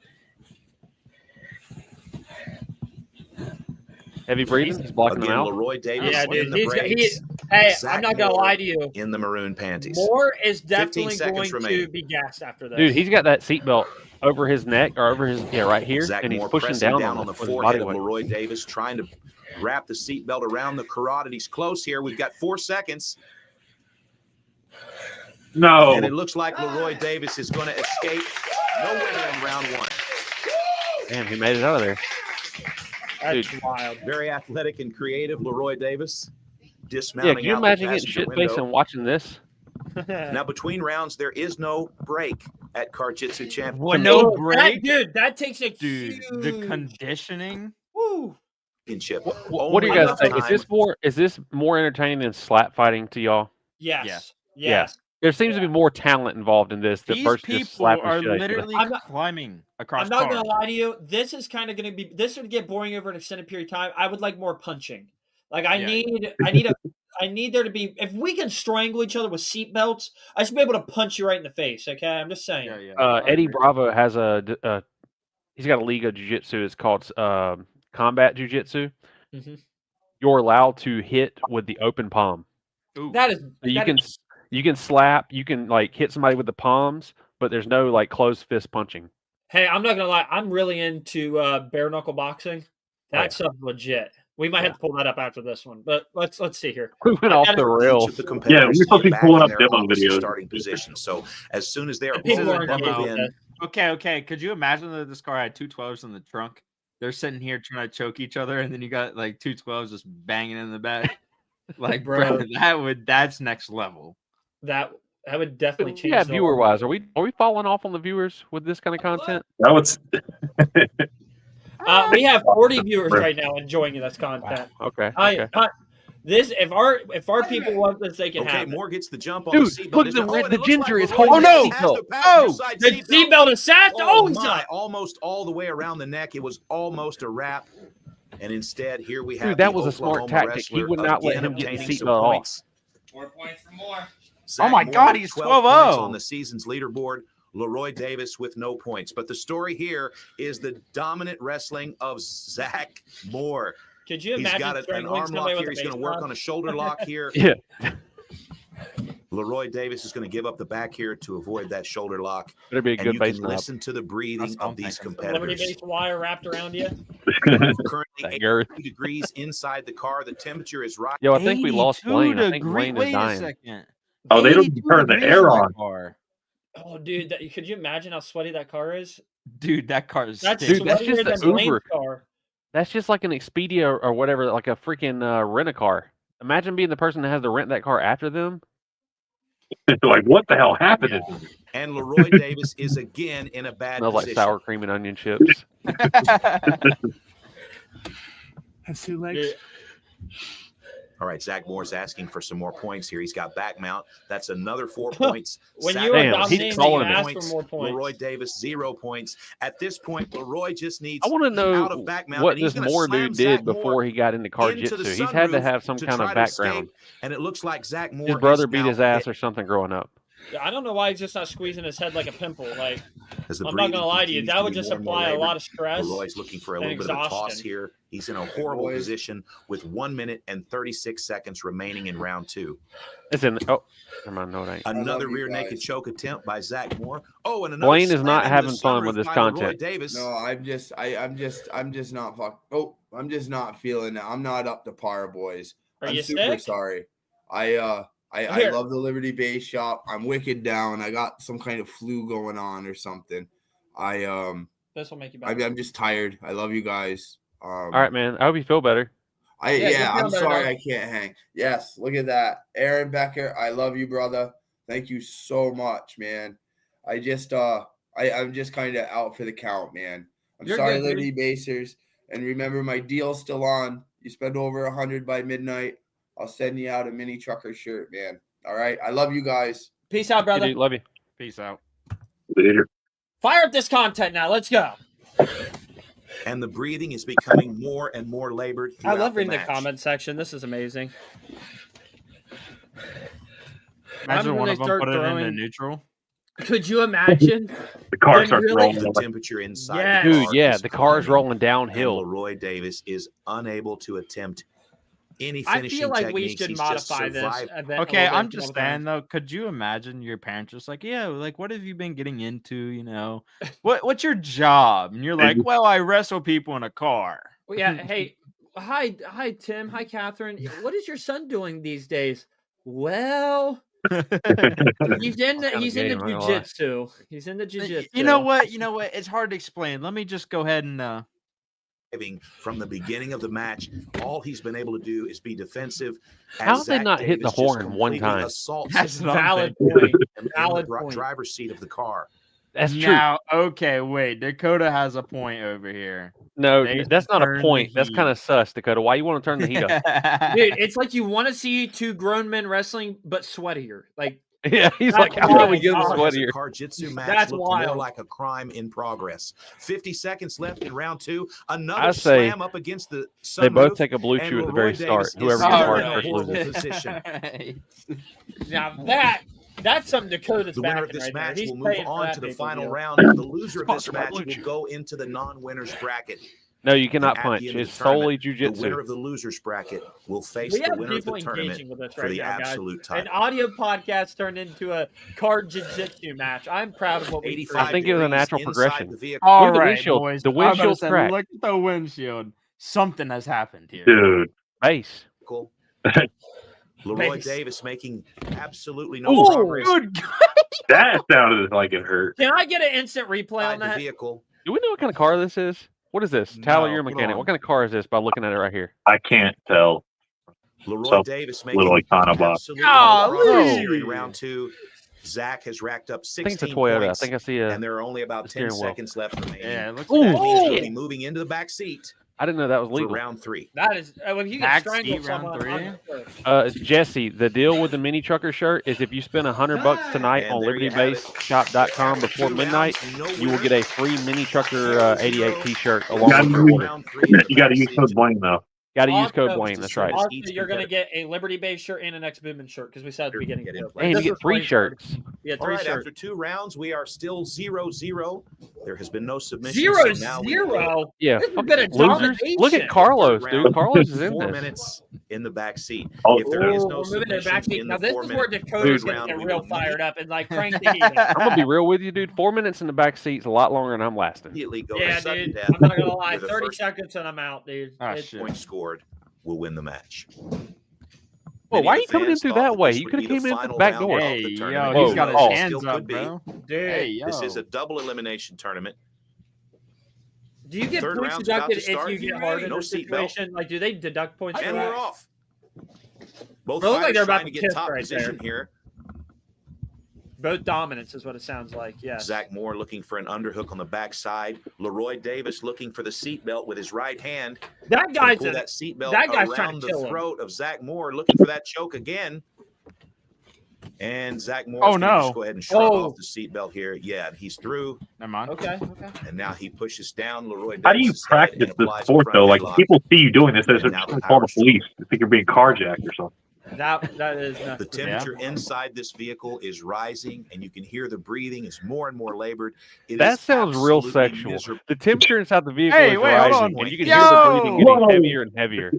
Heavy breathing. He's blocking them Again, out. Leroy Davis Yeah, in dude. the He's, breaks, hey, Zach I'm not gonna Moore lie to you. in the maroon panties. Moore is 15 definitely seconds going to remaining. be gassed after this. Dude, he's got that seatbelt over his neck or over his right here, Zach and he's Moore pushing pressing down, on the with his forehead body of weight. Leroy Davis, trying to wrap the seatbelt around the carotid. He's close here. We've got 4 seconds, No. and it looks like Leroy Davis is going to escape. No winner in round one. Damn, he made it out of there. That's dude. wild. Very athletic and creative, Leroy Davis. Yeah, Dismounting can you out the imagine getting passenger shit faced window. and watching this? Now, between rounds, there is no break at Karjitsu Championship. Well, no Oh, break, dude. That takes a dude. huge. The conditioning. Woo. What do you Only guys think? time- Is this more entertaining than slap fighting to y'all? Yes. Yes. Yes. There seems to be more talent involved in this than These versus just people slapping are shit. literally I'm not- climbing across I'm not cars. gonna lie to you. This is kind of gonna be. This would get boring over an extended period of time. I would like more punching. Like I Yeah. I need there to be. If we can strangle each other with seatbelts, I should be able to punch you right in the face. Okay, I'm just saying. Yeah, yeah. I Eddie agree. Bravo has he's got a league of jiu-jitsu. It's called combat jiu-jitsu. Mhm. You're allowed to hit with the open palm. Ooh. That is. So you that can is- you can slap, you can like hit somebody with the palms, but there's no like closed fist punching. Hey, I'm not gonna lie. I'm really into bare knuckle boxing. That yeah. stuff's legit. We might have to pull that up after this one, but let's see here. We went I off gotta- the rails. Each of the competitors Yeah, we're supposed to be back pulling in up their demo opposite videos. starting position. So as soon as they are The people both are buckled engaged with in, it. Okay. Could you imagine that this car had two 12s in the trunk? They're sitting here trying to choke each other, and then you got like two 12s just banging in the back. Like, bro, Bro. that's next level. That would definitely change. Yeah, the viewer whole- wise, are we falling off on the viewers with this kind of content? That was We have 40 viewers right now enjoying this content. Okay. I this if our people want this, they can okay, have it. Moore gets the jump on Dude, the seatbelt. look, There's the no- red- and the it looks like ginger is Leroy holding Davis the has seatbelt. passenger side The seatbelt assassin. Oh, he's my, done. almost all the way around the neck. It was almost a wrap. And instead, here we have Dude, that the was a smart Oklahoma tactic. He wrestler would not let again him get the obtaining some seatbelt off. points. 4 points for more. Zach Oh my Moore God, with he's 12 12-0. points on the season's leaderboard. Leroy Davis with no points. But the story here is the dominant wrestling of Zach Moore. Could you He's imagine got an strangling arm somebody lock with here. a He's going to work baseball? on a shoulder lock here. Yeah. Leroy Davis is going to give up the back here to avoid that shoulder lock. Better be a And good you base can lap. listen to the breathing That's what of I'm these thinking. Liberty competitors. based wire wrapped around you. Currently That girth. 82 degrees inside the car. The temperature is right. Yo, I think we lost 82 Blaine. I think degree- Blaine is Wait a dying. second. Oh, they don't 82 turn the degrees air in that on. car. Oh, dude, could you imagine how sweaty that car is? Dude, that car is That's Dude, that's sweatier just than an Blaine's Uber. car. That's just like an Expedia or whatever, like a freaking rent a car. Imagine being the person that has to rent that car after them. Like, what the hell happened? Yeah. to me? And Leroy Davis is again in a bad Smells like position. sour cream and onion chips. That's 2 legs. All right, Zach Moore's asking for some more points here. He's got back mount. That's another 4 points. When Zach you were Damn, Moore, he's dominating, you calling it. asked for more points. Leroy Davis, 0 points. At this point, Leroy just needs I want to out know of back mount, what and he's this gonna Moore slam dude Zach did Moore before he got into into the Jiu-Jitsu. He's had to sunroof have some to kind try of to background. escape, and it looks like Zach Moore His brother is beat now his ass hit or something growing up. I don't know why he's just not squeezing his head like a pimple. Like, as the I'm not breathing gonna lie to you, continues that to would be just more and more apply a labored. lot of stress. Leroy's looking for a and little bit of a toss exhaustion. here. He's in a horrible Boys. position with 1 minute and 36 seconds remaining in round 2. It's in. Oh, never mind. No, it ain't. Another love you rear naked guys. choke attempt by Zach Moore. Oh, and another Blaine is slam not into having the fun with sunroof this by Leroy content. Davis. No, I'm just not I'm just not feeling it. I'm not up to par, boys. Are I'm you super sick? sorry. I Here. love the Liberty Base shop. I'm wicked down. I got some kind of flu going on or something. This will make you better. I'm just tired. I love you guys. All right, man. I hope you feel better. Yeah, you're I'm feeling better sorry now. I can't hang. Yes, look at that. Aaron Becker, I love you, brother. Thank you so much, man. I just I'm just kind of out for the count, man. I'm You're sorry, good, dude. Liberty Basers. And remember, my deal's still on. You spend over 100 by midnight, I'll send you out a mini trucker shirt, man. All right. I love you guys. Peace out, Hey, brother. dude, love you. Peace out. Later. Fire up this content now. Let's go. And the breathing is becoming more and more labored. I love throughout reading the match. comment section. This is amazing. Imagine when one they of them start put it into throwing- neutral. Could you imagine? The car Then starts really- rolling. The Like, temperature inside Yes. the car Dude, yeah, is the car's climbing, rolling and downhill. Leroy Davis is unable to attempt any I finishing feel like we techniques. should He's just modify this survived. event. a Okay, little I'm bit just all the time. saying though, could you imagine your parents just like, yeah, like what have you been getting into? You know, what's your job? And you're like, well, I wrestle people in a car. Well, yeah. Hey, hi, Tim. Hi, Catherine. What is your son doing these days? Well, he's in the kinda he's gay, in I'm the not gonna lie. jujitsu. He's in the jujitsu. You know what? You know what? It's hard to explain. Let me just go ahead and From the beginning of the match, all he's been able to do is be defensive. as How did they Zach not hit the Davis just horn one completely time? assaults That's him what I'm Valid thinking. point. in the Valid point. driver's seat of the car. That's true. Now, okay, wait. Dakota has a point over here. No, they that's not a turned the point. That's heat. kind of sus, Dakota. Why you want to turn the heat up? Dude, it's like you want to see two grown men wrestling, but sweatier. Like, Yeah, he's That's like, how about we wild. get him Oh, sweatier? Car jitsu match That's looked more wild. like a crime in progress. 50 seconds left in round 2. Another I say slam up against the sunroof. They both take a blue and chew at the Leroy very Davis start. is Whoever still gets All hard in a right. first horrible loses. position. now that's something Dakota's The winner backing of this right there. match He's will move paying for on that to the pay-per-view. final round. The loser of this Sponsored by match Blue will Chew. go into the non-winners bracket. No, you cannot At the punch. end of It's the tournament, solely The winner jujitsu. of the losers bracket will face We the have winner of people the tournament engaging with us for right the now, guys. absolute An title. audio podcast turned into a card jiu-jitsu match. I'm proud of what we 85 I think it was a degrees natural inside progression. the vehicle. All Look at the right, windshield. boys. The I was about to windshield's say, cracked. look at the windshield. Something has happened here. dude. Base. Leroy Base. davis making absolutely no Ooh, progress Good God. That sounded like it hurt. Can I get an instant replay on inside the that? vehicle. Do we know what kind of car this is? What is this? Tyler, No, you're a hold mechanic. on. What kind of car is this by looking at it right here? I can't tell. Leroy So, Davis little making Econobot. absolutely Golly. no progress here in round 2. Zach has racked up I 16 think it's a Toyota. points, I think I see a. and there are only about the 10 steering wheel. seconds left remaining. Yeah, it looks Ooh, That bad. means shit. he'll be moving into the back seat I didn't know that was for legal. round 3. That is, if you get Back strangled seat, round someone, three. I'm sure. Jesse, the deal with the mini trucker shirt is if you spend $100 tonight And on there you have it. libertybaseshop.com before 2 midnight, rounds, no you will winner. get a free mini trucker 88 t-shirt along gotta with your use- order. Round 3 in the You got to back use seat. code Blaine though. Got to use code Also- Blaine. That's right. Also, Each you're going to competitor. get a Liberty Base shirt and an Ex Movement shirt because we said at the beginning. Get in too. play. And This you is get 3 Blaine's shirts. card. You get All 3 right, shirts. after 2 rounds, we are still 0-0. There has been no submission. 0-0. so now we go Yeah, This has fucking been a losers. Look domination. at Carlos, third dude. round. Carlos is in 4 this. minutes in the back seat. Oh, If there is Ooh, no we're moving to the submission back seat. in Now the this 4 is where minute Dakota's third going to round, get we real will fired up and like crank the heat up. I'm gonna be real with you, dude. 4 minutes in the back seat's a lot longer than I'm lasting. immediately go Yeah, to sudden dude. death. I'm not gonna lie. with the 30 first seconds and I'm out, dude. Ah, It's- shit. point scored will win the match. Well, Many why of are you the coming in fans through thought that way? this You would could have be came in through final the back round door. of Hey, the yo, tournament. Whoa, he's got his oh. hands Still up, could be. bro. Dude, Hey, yo. This is a double elimination tournament. do you get third points round's about deducted to if start. you get hard in No this seat belt. situation? Like, do they deduct points for And that? we're off. Both They look like fighters they're about trying to to get kiss top right position there. here. Both dominance is what it sounds like. Yes. Zach Moore looking for an underhook on the backside. Leroy Davis looking for the seatbelt with his right hand. That guy's Pull a, that seatbelt that guy's trying around to the kill him. throat of Zach Moore, looking for that choke again. And Zach Moore. Oh, no. Just go ahead and shrug Oh. off the seatbelt here. Yeah, he's through. Never mind. Okay. And now he pushes down Leroy Davis. How do you practice this sport though? Like people see you doing this, they're And now just the call the power stroke. police. They think you're being carjacked or something. That is The temperature inside this vehicle is rising, and you can hear the breathing is more and more labored. It That is sounds real absolutely sexual. miserable. The temperature inside the vehicle Hey, is wait, hold rising, on. and you can Yo! hear the breathing getting Whoa! heavier and heavier.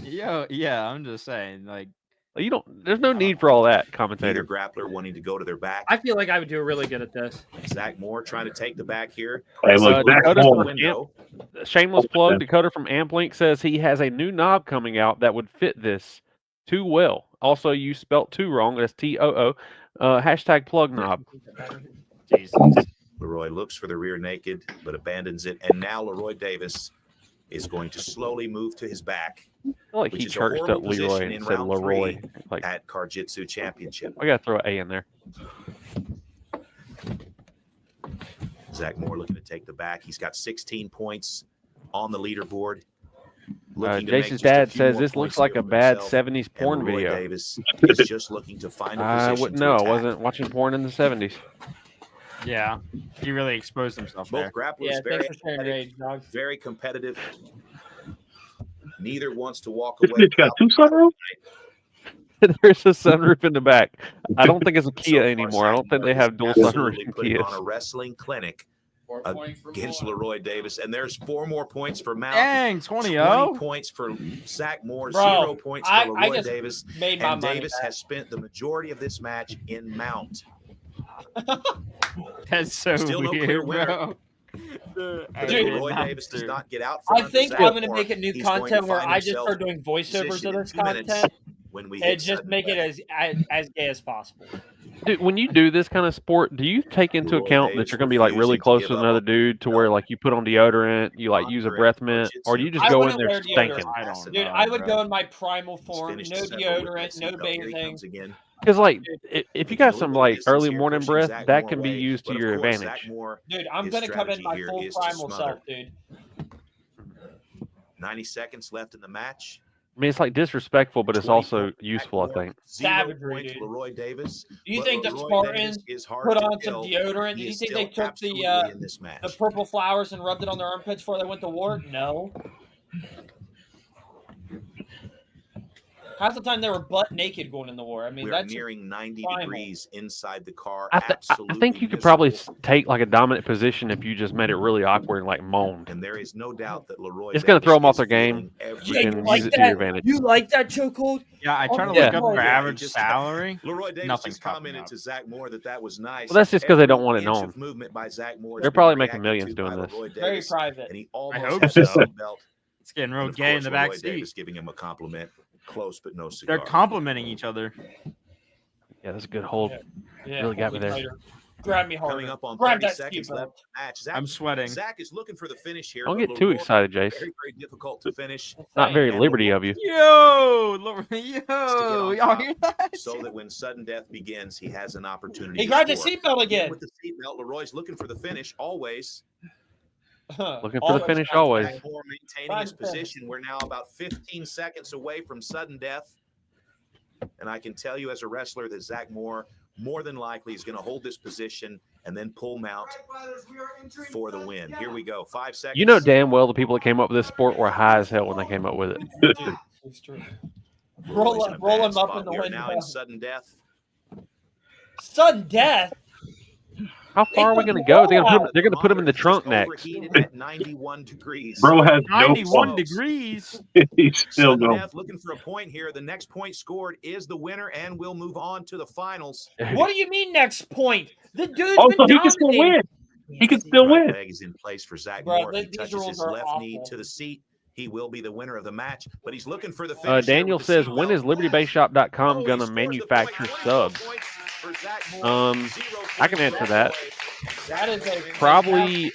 Yo, yeah, I'm just saying, like, You don't. There's no need for all that, Neither commentator. grappler wanting to go to their back. I feel like I would do really good at this. Zach Moore trying to take the back here. Hey, look, Zach Dakota Moore. from Shameless plug. Dakota from AmpLink says he has a new knob coming out that would fit this too well. Also, you spelt too wrong. That's TOO. Hashtag plug knob. Jesus. Leroy looks for the rear naked, but abandons it. And now Leroy Davis is going to slowly move to his back I feel like Which he is a churched up horrible Leroy position and in said round Leroy. three. Like, at Car-Jitsu Championship. I gotta throw an A in there. Zach Moore looking to take the back. He's got 16 points on the leaderboard. Looking to make Jason's just a dad few says more this points looks like here a for bad himself. 70s And porn Leroy video. Davis is just looking to find a I position wouldn't to know. I attack. wasn't watching porn in the 70s. Yeah, he really exposed himself Both there. grapplers Yeah, very thanks for sharing your age, dog. very competitive. Neither wants to walk This away. bitch got two sunroofs? There's a sunroof in the back. I don't think it's a So Kia far, anymore. I don't think they Zach have dual is sunroofs absolutely in putting on a Kias. wrestling clinic against Leroy Davis, and there's 4 more points for Mount. Dang, 20 20-0. points for Zach Moore, Bro, 0 points for I Leroy just Davis. made my And money Davis back. has spent the majority of this match in Mount. That's so Still no weird, clear winner. bro. But if Dude, Leroy Davis does not get out from I under think Zach I'm gonna Moore, make it new he's going to content where find I just himself start doing voiceovers positioned of in this 2 minutes content when we and hit just sudden make it death. as gay as possible. Dude, when you do this kind of sport, do you take into Leroy account that Davis you're going to be like really refusing to close give to up another on dude to where like you put on deodorant, you like use a breath mint, or do you just I go in wouldn't there wear stinking? deodorant. I don't Dude, know, I would bro. go in my primal He's form, finished no the second with deodorant, that no seatbelt. Here he bathing. comes again. Because like if you Making got a some little bit of like distance early here, morning pushing breath, Zach that Moore can be away. used But to of your course, advantage. Zach Moore, Dude, I'm his gonna come in strategy my here full is to primal smother. self, dude. 90 seconds left in the match. I mean, it's like disrespectful, but it's 20 also points for useful, I Zach Moore, think. 0 Savagery, points dude. Leroy Davis. Do you But think the Leroy Spartans Davis is hard put to on some kill. deodorant? Do He you is think they still took the absolutely in this match. purple flowers and rubbed it on their armpits before they went to war? No. Half the time they were butt naked going in the war. I mean, We are that's nearing 90 primal. degrees inside the car. I Absolutely think you could probably miserable. take like a dominant position if you just made it really awkward and like moaned. And there is no doubt that Leroy It's gonna Davis throw 'em off is their game. feeling every You Yeah, can you use like it to your that? advantage. You like that chokehold? Yeah, I tried to Yeah. look up their Yeah, he average just- salary. Leroy Davis Nothing's just popping commented up. to Zach Moore that was nice. Well, that's just 'cause they don't Every want it inch known. of movement by Zach Moore has They're been probably making reacted millions to doing by this. Leroy Very Davis, private. and he almost hope has the so. seatbelt. It's getting And real of gay in course, the Leroy back seat. Davis giving him a compliment. Close, but no cigar. They're complimenting each other. Yeah, that's a good hold. Yeah, Really got me there. tighter. Grab me harder. Coming up on Grab 30 that seconds seatbelt. left in the match. I'm sweating. Zach is looking for the finish here. Don't but get too Leroy, excited, Jace. Very, very difficult to finish. Not very And liberty Leroy of you. Yo, on y'all top hear that? so that when sudden death begins, he has an opportunity. He to grabbed his score. seatbelt Again, again. with the seatbelt, Leroy's looking for the finish always. Looking for the finish always. Zach Moore maintaining his position. We're now about 15 seconds away from sudden death. And I can tell you as a wrestler that Zach Moore more than likely is going to hold this position and then pull Mount for the win. Here we go. 5 seconds. You know damn well the people that came up with this sport were high as hell when they came up with it. It's true. Leroy's Roll in a him bad up spot. in the We are window. now in sudden death. Sudden death. How far are we going to go? They're going to put him in the trunk next. Overheated at 91 degrees. Bro has no 91 fun. degrees. He's still Sudden going. death looking for a point here. The next point scored is the winner, and we'll move on to the finals. What do you mean next point? The dude's Oh, been so he can still dominating. win. He can still Right win. leg is in place for Zach Bro, Moore. If he these touches rules his are left knee awful. to the seat, he will be the winner of the match. But he's looking for the finish. here Daniel with the says, seatbelt. when is LibertyBaseShop.com Oh, he going to scores the manufacture point. 21 subs? points for Zach Moore. Um, 0 I can points answer for that. Leroy. That is a Probably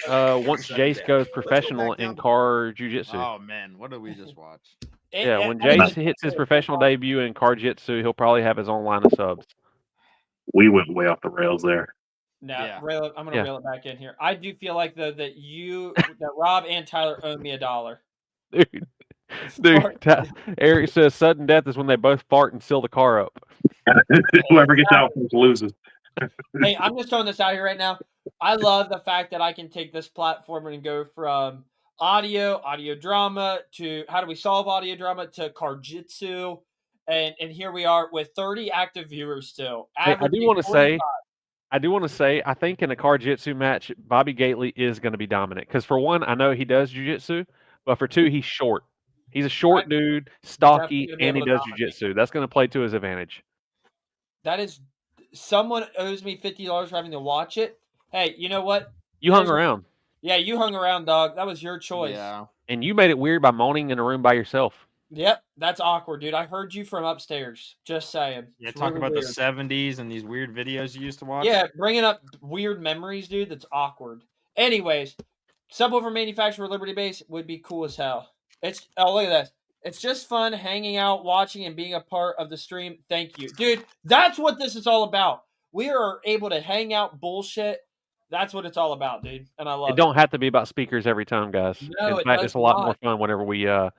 once Jace goes professional in car jiu-jitsu. Oh man, what did we just watch? Yeah, when Jace hits his professional debut in car jiu-jitsu, he'll probably have his own line of subs. We went way off the rails there. Now, Yeah. I'm gonna Yeah. reel it back in here. I do feel like though that Rob and Tyler owe me $1. Dude, Eric says sudden death is when they both fart and seal the car up. Whoever gets out first loses. Hey, I'm just throwing this out here right now. I love the fact that I can take this platform and go from audio drama to how do we solve audio drama to Karjitsu. And here we are with 30 active viewers still. Hey, I do averaging want to 45. say, I think in a Karjitsu match, Bobby Gately is going to be dominant. Because for one, I know he does jiu-jitsu, but for two, he's short. He's a short dude, stocky, Definitely gonna be and he able to does dominate. jiu-jitsu. That's going to play to his advantage. That is, someone owes me $50 for having to watch it. Hey, you know what? You hung Here's what- around, Yeah, you hung around, dog. That was your choice. Yeah. and you made it weird by moaning in a room by yourself. Yep, that's awkward, dude. I heard you from upstairs. Just saying. Yeah, It's talk really about weird. the 70s and these weird videos you used to watch. Yeah, bringing up weird memories, dude. That's awkward. Anyways, subwoofer manufacturer Liberty Base would be cool as hell. Look at this. It's just fun hanging out, watching, and being a part of the stream. Thank you, dude. That's what this is all about. We are able to hang out, bullshit. That's what it's all about, dude. And I love It don't have to be about speakers every time, guys. No, In it fact, does it's a lot not. more fun whenever we Yeah,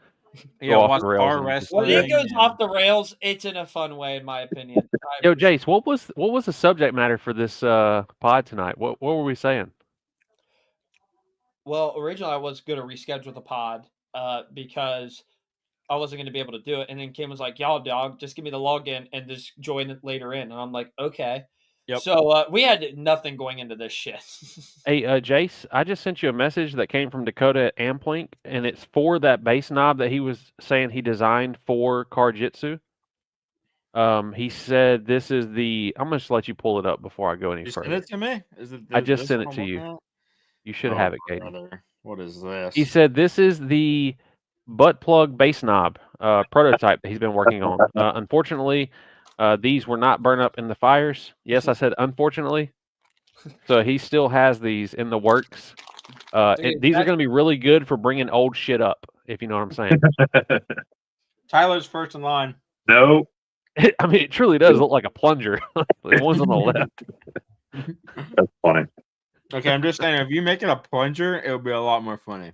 go off watch the rails bar and just- When wrestling. it goes and- off the rails, it's in a fun way, in my opinion. Yo, Jace, what was the subject matter for this pod tonight? What were we saying? Well, originally I was going to reschedule the pod because I wasn't going to be able to do it. And then Kim was like, y'all, dog, just give me the login and just join it later in. And I'm like, okay. Yep. So we had nothing going into this shit. Hey, Jace, I just sent you a message that came from Dakota at Amplink, and it's for that bass knob that he was saying he designed for Karjitsu. He said this is the. I'm gonna just let you pull it up before I go any You sent further. it to me? Is it I just this sent it one to I'm you. looking at? You should Oh, have it, Katie. brother. What is this? He said this is the butt plug bass knob prototype that he's been working on. Unfortunately, these were not burned up in the fires. Yes, I said unfortunately. So he still has these in the works. Dude, These are that- going to be really good for bringing old shit up, if you know what I'm saying. Tyler's first in line. No. I mean, it truly does look like a plunger. The ones on the left. That's funny. Okay, I'm just saying, if you make it a plunger, it'll be a lot more funny.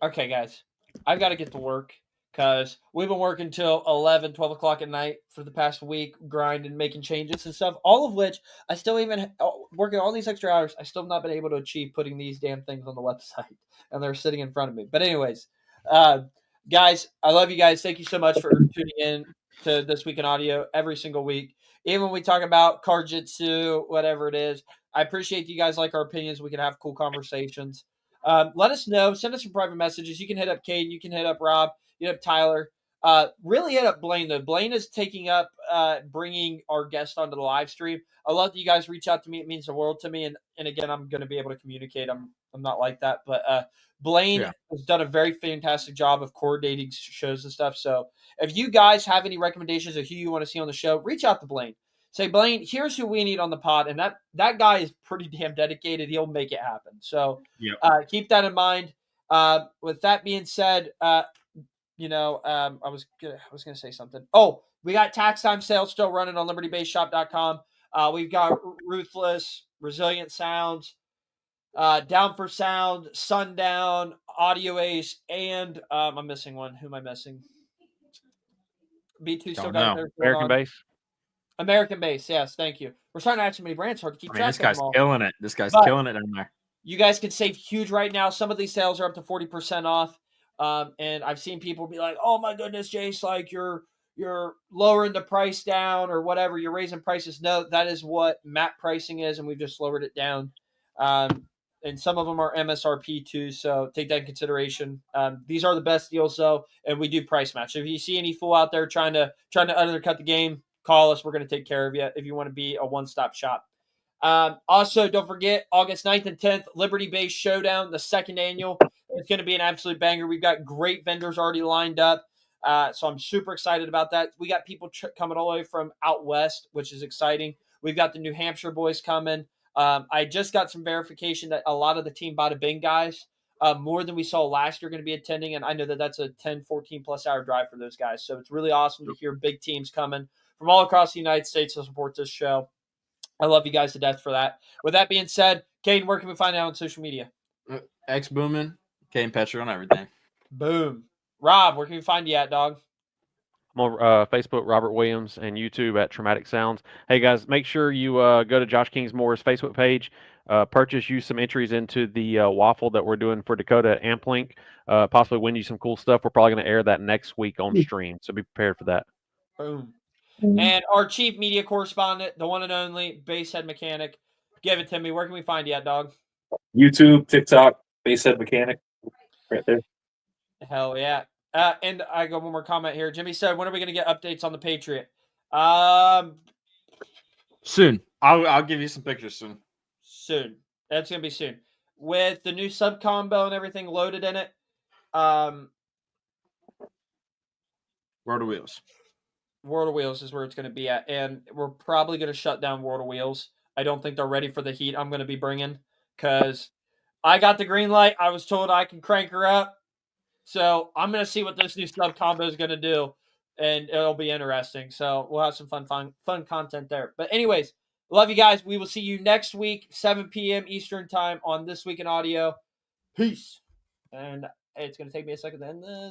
Okay, guys, I've got to get to work because we've been working till 11, 12 o'clock at night for the past week, grinding, making changes and stuff, all of which I still even working all these extra hours. I still have not been able to achieve putting these damn things on the website, and they're sitting in front of me. But anyways, guys, I love you guys. Thank you so much for tuning in to This Week in Audio every single week. Even when we talk about Karjitsu, whatever it is, I appreciate you guys like our opinions. We can have cool conversations. Let us know. Send us some private messages. You can hit up Cade. You can hit up Rob. You hit up Tyler. Really hit up Blaine, though. Blaine is taking up bringing our guest onto the live stream. I love that you guys reach out to me. It means the world to me. And again, I'm going to be able to communicate. I'm not like that. But Blaine has done a very fantastic job of coordinating shows and stuff. So if you guys have any recommendations of who you want to see on the show, reach out to Blaine. Say, Blaine, here's who we need on the pod. And that guy is pretty damn dedicated. He'll make it happen. So keep that in mind. With that being said, I was gonna say something. Oh, we got tax time sales still running on libertybaseshop.com. We've got Ruthless, Resilient Sounds, Down for Sound, Sundown, Audio Ace, and I'm missing one. Who am I missing? B2 still got it. American Base. American Base, yes, thank you. We're starting to add so many brands, hard to keep track This of guy's them all. killing it. This guy's But killing it down there. you guys can save huge right now. Some of these sales are up to 40% off. And I've seen people be like, "Oh my goodness, Jace, like you're lowering the price down or whatever. You're raising prices." No, that is what MAP pricing is, and we've just lowered it down. And some of them are MSRP too, so take that in consideration. These are the best deals though, and we do price match. So if you see any fool out there trying to undercut the game, call us. We're going to take care of you if you want to be a one-stop shop. Also, don't forget, August 9th and 10th, Liberty Base Showdown, the second annual. It's going to be an absolute banger. We've got great vendors already lined up. So I'm super excited about that. We got people coming all the way from out west, which is exciting. We've got the New Hampshire boys coming. I just got some verification that a lot of the Team Bada Bing guys more than we saw last year going to be attending. And I know that that's a 10, 14-plus hour drive for those guys. So it's really awesome to hear big teams coming from all across the United States to support this show. I love you guys to death for that. With that being said, Caden, where can we find out on social media? X Boomin, Caden Petcher on everything. Boom. Rob, where can we find you at, dog? I'm on Facebook, Robert Williams, and YouTube at Traumatic Sounds. Hey, guys, make sure you go to Josh Kingsmore's Facebook page, purchase you some entries into the waffle that we're doing for Dakota at AmpLink, possibly win you some cool stuff. We're probably going to air that next week on stream, so be prepared for that. Boom. And our chief media correspondent, the one and only Basehead Mechanic. Give it to me. Where can we find you at, dog? YouTube, TikTok, Basehead Mechanic, right there. Hell yeah. And I got one more comment here. Jimmy said, when are we going to get updates on the Patriot? Soon. I'll give you some pictures soon. Soon. That's going to be soon. With the new sub combo and everything loaded in it, World of Wheels. World of Wheels is where it's going to be at. And we're probably going to shut down World of Wheels. I don't think they're ready for the heat I'm going to be bringing because I got the green light. I was told I can crank her up. So I'm going to see what this new sub combo is going to do, and it'll be interesting. So we'll have some fun content there. But anyways, love you guys. We will see you next week, 7 p.m. Eastern time on This Week in Audio. Peace. And it's going to take me a second to end this.